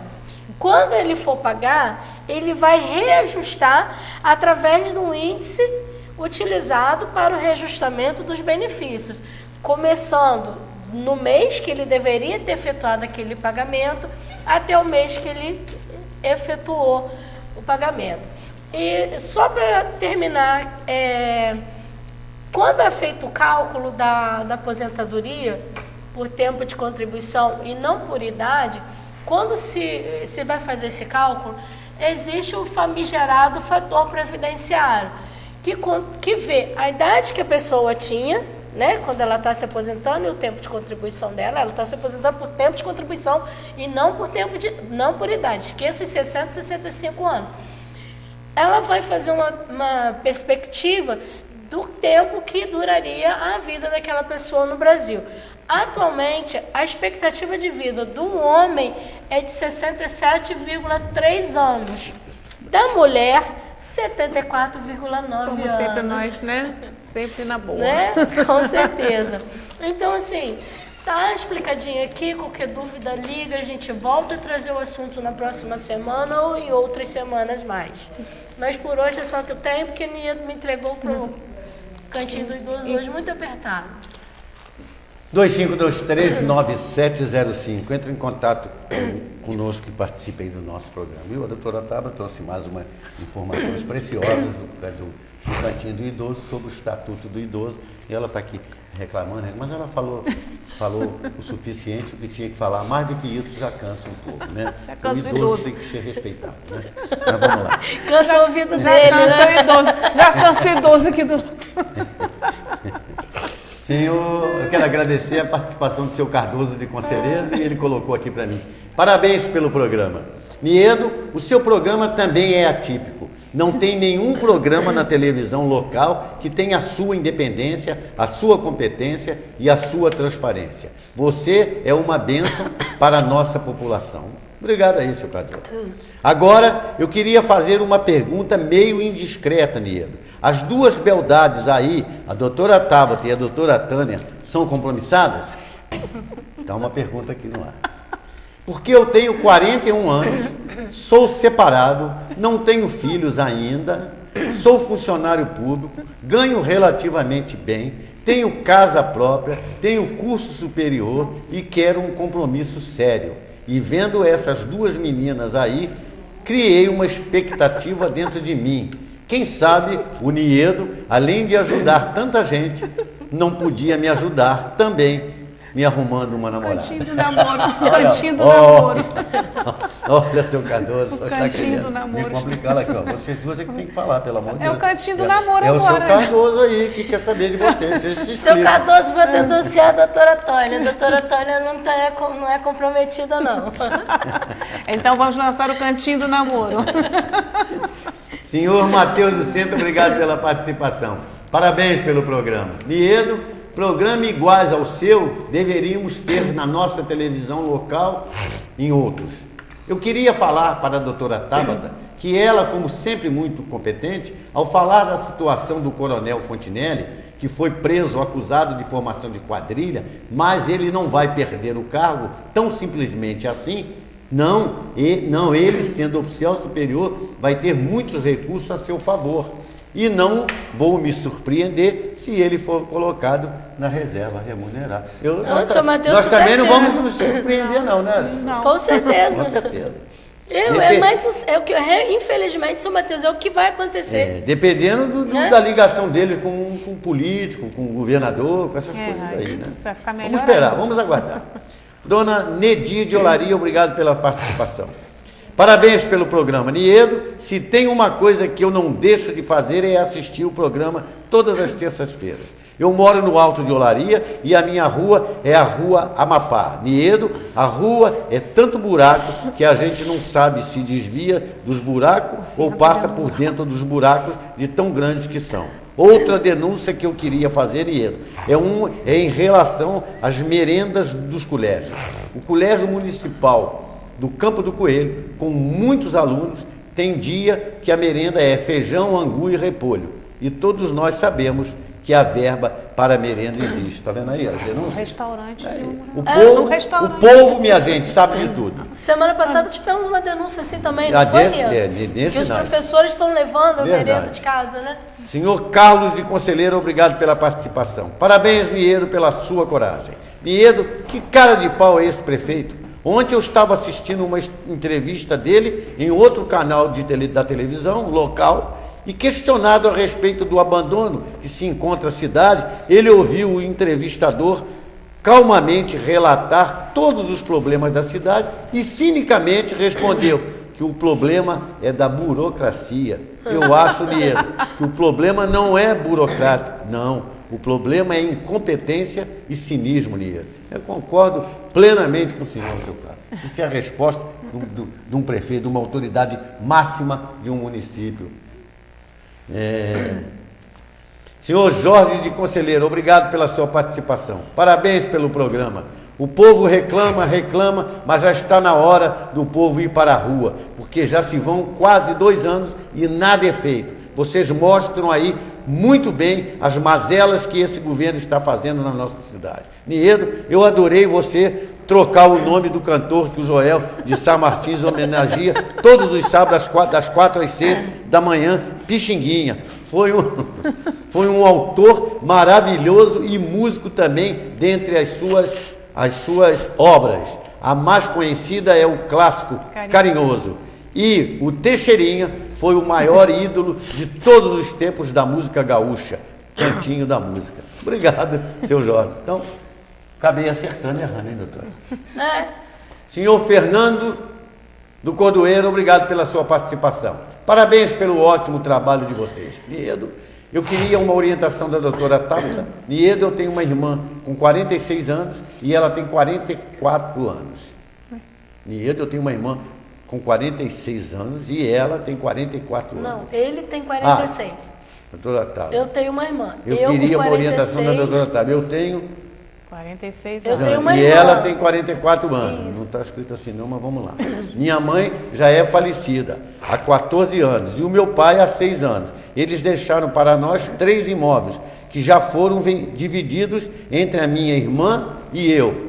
Quando ele for pagar, ele vai reajustar através de um índice utilizado para o reajustamento dos benefícios, começando no mês que ele deveria ter efetuado aquele pagamento até o mês que ele efetuou o pagamento. E só para terminar, quando é feito o cálculo da aposentadoria por tempo de contribuição e não por idade, quando se vai fazer esse cálculo, existe o famigerado fator previdenciário, que vê a idade que a pessoa tinha, né, quando ela está se aposentando e o tempo de contribuição dela, ela está se aposentando por tempo de contribuição e não por idade, esqueça os 60 e 65 anos. Ela vai fazer uma perspectiva do tempo que duraria a vida daquela pessoa no Brasil. Atualmente, a expectativa de vida do homem é de 67,3 anos. Da mulher, 74,9 anos. Como sempre nós, né? Sempre na boa. Né? Com certeza. Então, assim, tá explicadinho aqui. Qualquer dúvida, liga. A gente volta a trazer o assunto na próxima semana ou em outras semanas mais. Mas por hoje é só que eu tenho, porque Nieto me entregou pro Cantinho dos Idosos hoje muito apertado. 2523-9705. Entre em contato conosco e participe aí do nosso programa. E a doutora Tabata trouxe mais umas informações preciosas do Cantinho do Idoso sobre o Estatuto do Idoso. E ela está aqui reclamando, mas ela falou o suficiente, o que tinha que falar. Mais do que isso já cansa um pouco, né? O idoso tem que ser respeitado, né? Mas vamos lá. Cansa o ouvido Já dele, cansa né? o idoso. Já cansa o idoso aqui do... Senhor, eu quero agradecer a participação do seu Cardoso de conselheiro e ele colocou aqui para mim. Parabéns pelo programa. Niedo, o seu programa também é atípico. Não tem nenhum programa na televisão local que tenha a sua independência, a sua competência e a sua transparência. Você é uma bênção para a nossa população. Obrigado aí, seu Cardoso. Agora, eu queria fazer uma pergunta meio indiscreta, Niedo. As duas beldades aí, a doutora Tabata e a doutora Tânia, são compromissadas? Está uma pergunta aqui no ar. Porque eu tenho 41 anos, sou separado, não tenho filhos ainda, sou funcionário público, ganho relativamente bem, tenho casa própria, tenho curso superior e quero um compromisso sério. E vendo essas duas meninas aí, criei uma expectativa dentro de mim. Quem sabe o Niedo, além de ajudar tanta gente, não podia me ajudar também, me arrumando uma namorada. Cantinho do namoro. Cantinho do namoro. Olha, seu Cardoso, O está cantinho querendo do namoro. me complicar aqui, ó. Vocês duas é que tem que falar, pelo amor de Deus. É o cantinho do namoro agora. É o seu agora. Cardoso aí que quer saber de vocês. Vocês se Seu explicam. Cardoso, vou denunciar a doutora Tônia. A doutora Tônia não é comprometida, não. Então vamos lançar o cantinho do namoro. Senhor Matheus do Centro, obrigado pela participação. Parabéns pelo programa. Niedo, programa iguais ao seu deveríamos ter na nossa televisão local em outros. Eu queria falar para a doutora Tabata que ela, como sempre muito competente, ao falar da situação do coronel Fontinelli, que foi preso, acusado de formação de quadrilha, mas ele não vai perder o cargo tão simplesmente assim. Não, ele, sendo oficial superior, vai ter muitos recursos a seu favor. E não vou me surpreender se ele for colocado na reserva remunerada. Seu Matheus, nós também não certeza. vamos nos surpreender, não, né? Não. Com certeza. Com certeza. Mas é o que, infelizmente, seu Matheus, é o que vai acontecer. Dependendo da ligação dele com o político, com o governador, com essas coisas aí, né? Vai ficar melhor. Vamos esperar, vamos aguardar. Dona Nedir de Olaria, obrigado pela participação. Parabéns pelo programa. Niedo, se tem uma coisa que eu não deixo de fazer é assistir o programa todas as terças-feiras. Eu moro no Alto de Olaria e a minha rua é a Rua Amapá. Niedo, a rua é tanto buraco que a gente não sabe se desvia dos buracos ou passa por dentro dos buracos de tão grandes que são. Outra denúncia que eu queria fazer, Niedo, é em relação às merendas dos colégios. O Colégio Municipal do Campo do Coelho, com muitos alunos, tem dia que a merenda é feijão, angu e repolho. E todos nós sabemos que a verba para a merenda existe. Está vendo aí as denúncias? Restaurante. O povo, minha gente, sabe de tudo. Semana passada tivemos uma denúncia assim também, não que os professores estão levando a merenda de casa, né? Senhor Carlos de Conselheiro, obrigado pela participação. Parabéns, Niedo, pela sua coragem. Niedo, que cara de pau é esse prefeito? Ontem eu estava assistindo uma entrevista dele em outro canal da televisão local e questionado a respeito do abandono que se encontra a cidade, ele ouviu o entrevistador calmamente relatar todos os problemas da cidade e cinicamente respondeu que o problema é da burocracia. Eu acho, Niedo, que o problema não é burocrático, não. O problema é incompetência e cinismo, Niedo. Eu concordo plenamente com o senhor, seu Carlos. Isso é a resposta de um prefeito, de uma autoridade máxima de um município. Senhor Jorge de Conselheiro, obrigado pela sua participação. Parabéns pelo programa. O povo reclama, mas já está na hora do povo ir para a rua, porque já se vão quase 2 anos e nada é feito. Vocês mostram aí muito bem as mazelas que esse governo está fazendo na nossa cidade. Niedo, eu adorei você trocar o nome do cantor que o Joel de Sá Martins homenageia todos os sábados das 4 às 6 da manhã, Pixinguinha. Foi um autor maravilhoso e músico também dentre as suas obras. A mais conhecida é o clássico Carinhoso. E o Teixeirinha foi o maior ídolo de todos os tempos da música gaúcha, Cantinho da Música. Obrigado, seu Jorge. Então, acabei acertando e errando, hein, doutora? Senhor Fernando do Cordoeiro, obrigado pela sua participação. Parabéns pelo ótimo trabalho de vocês. Niedo, eu queria uma orientação da doutora Tabata. Niedo, eu tenho uma irmã com 46 anos e ela tem 44 anos. Niedo, eu tenho uma irmã com 46 anos e ela tem 44 anos. Não, ele tem 46. Doutora Tabata. Eu tenho uma irmã. Eu queria uma orientação da doutora Tabata. Eu tenho 46 Eu anos. tenho uma e irmã. ela tem 44 anos. Isso. Não está escrito assim não, mas vamos lá. Minha mãe já é falecida há 14 anos e o meu pai há 6 anos. Eles deixaram para nós 3 imóveis que já foram divididos entre a minha irmã e eu.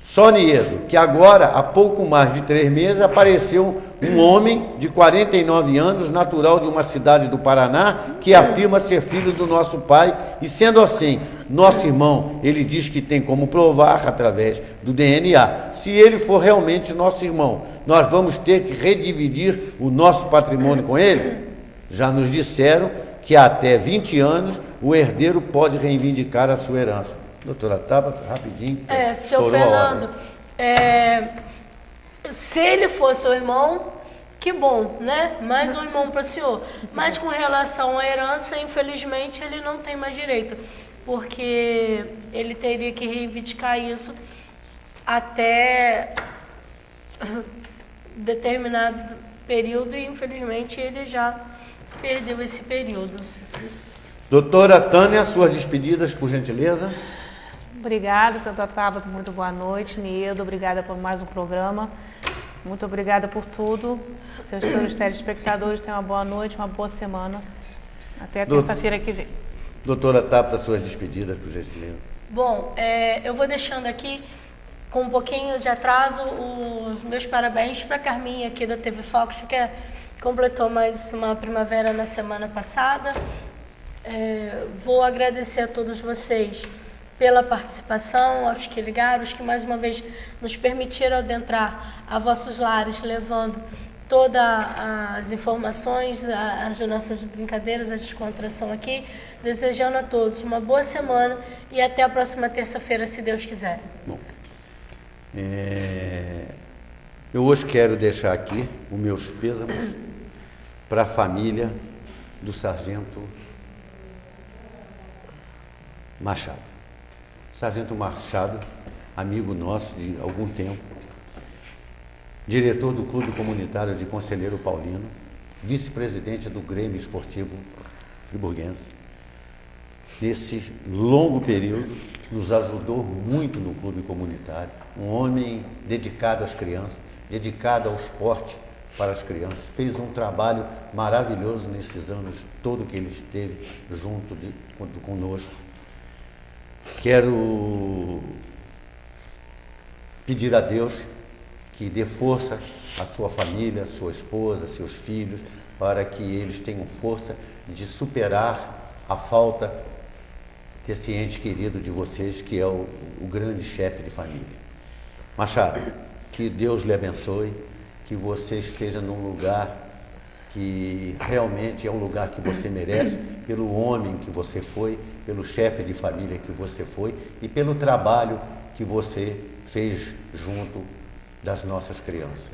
Só Niedo, que agora, há pouco mais de 3 meses, apareceu um homem de 49 anos, natural de uma cidade do Paraná, que afirma ser filho do nosso pai, e sendo assim, nosso irmão, ele diz que tem como provar através do DNA. Se ele for realmente nosso irmão, nós vamos ter que redividir o nosso patrimônio com ele? Já nos disseram que até 20 anos o herdeiro pode reivindicar a sua herança. Doutora Tabata, rapidinho. Seu Fernando, se ele for seu irmão, que bom, né? Mais um irmão para o senhor. Mas com relação à herança, infelizmente, ele não tem mais direito, porque ele teria que reivindicar isso até determinado período e, infelizmente, ele já perdeu esse período. Doutora Tânia, suas despedidas, por gentileza. Obrigada, doutora Tabata, muito boa noite. Niedo, obrigada por mais um programa. Muito obrigada por tudo. Seus telespectadores tenham uma boa noite, uma boa semana. Até a terça-feira que vem. Doutora Tabata, suas despedidas, por gentileza. Bom, eu vou deixando aqui, com um pouquinho de atraso, os meus parabéns para a Carminha aqui da TV Fox, que completou mais uma primavera na semana passada. Vou agradecer a todos vocês pela participação, aos que ligaram, os que mais uma vez nos permitiram adentrar a vossos lares, levando todas as informações, as nossas brincadeiras, a descontração aqui, desejando a todos uma boa semana e até a próxima terça-feira, se Deus quiser. Bom, eu hoje quero deixar aqui os meus pêsames para a família do Sargento Machado. Sargento Machado, amigo nosso de algum tempo, diretor do Clube Comunitário de Conselheiro Paulino, vice-presidente do Grêmio Esportivo Friburguense. Nesse longo período, nos ajudou muito no Clube Comunitário, um homem dedicado às crianças, dedicado ao esporte para as crianças, fez um trabalho maravilhoso nesses anos todo que ele esteve junto conosco. Quero pedir a Deus que dê força à sua família, à sua esposa, seus filhos, para que eles tenham força de superar a falta desse ente querido de vocês, que é o grande chefe de família. Machado, que Deus lhe abençoe, que você esteja num lugar que realmente é um lugar que você merece, pelo homem que você foi, pelo chefe de família que você foi e pelo trabalho que você fez junto das nossas crianças.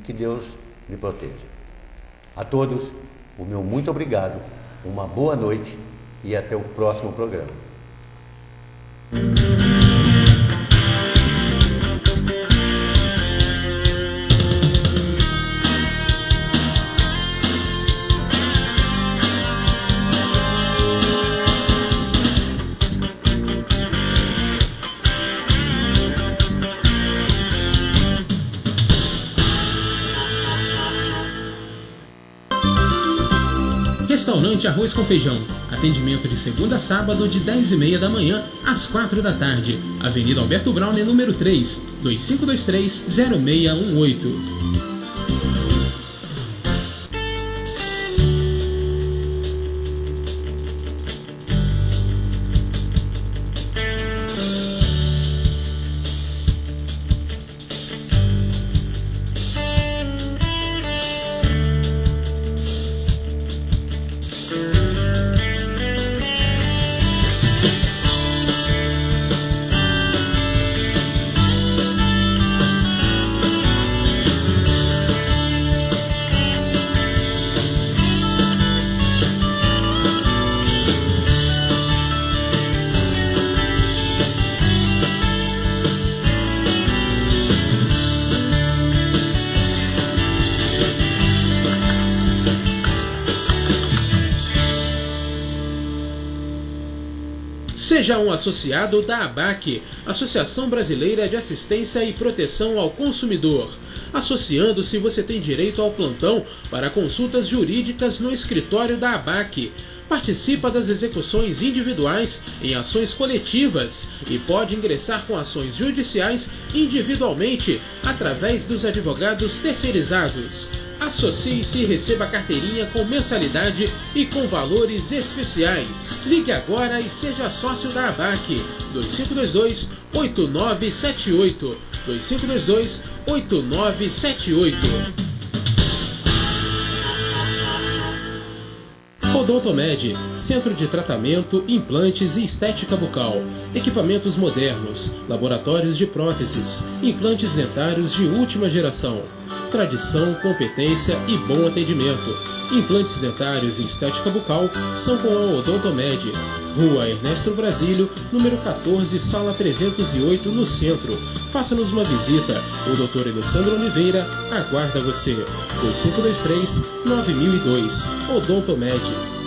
Que Deus lhe proteja. A todos, o meu muito obrigado, uma boa noite e até o próximo programa. Restaurante Arroz com Feijão. Atendimento de segunda a sábado de 10h30 da manhã às 4 da tarde. Avenida Alberto Brauner, número 3, 2523-0618. Seja um associado da ABAC, Associação Brasileira de Assistência e Proteção ao Consumidor. Associando-se, você tem direito ao plantão para consultas jurídicas no escritório da ABAC. Participa das execuções individuais em ações coletivas e pode ingressar com ações judiciais individualmente através dos advogados terceirizados. Associe-se e receba carteirinha com mensalidade e com valores especiais. Ligue agora e seja sócio da ABAC. 2522-8978. 2522-8978. Odontomed, Centro de Tratamento, Implantes e Estética Bucal. Equipamentos modernos, laboratórios de próteses, implantes dentários de última geração. Tradição, competência e bom atendimento. Implantes dentários e estética bucal são com a Odontomed. Rua Ernesto Brasílio, número 14, sala 308, no centro. Faça-nos uma visita. O Dr. Alessandro Oliveira aguarda você. 2523-9002. Odontomed.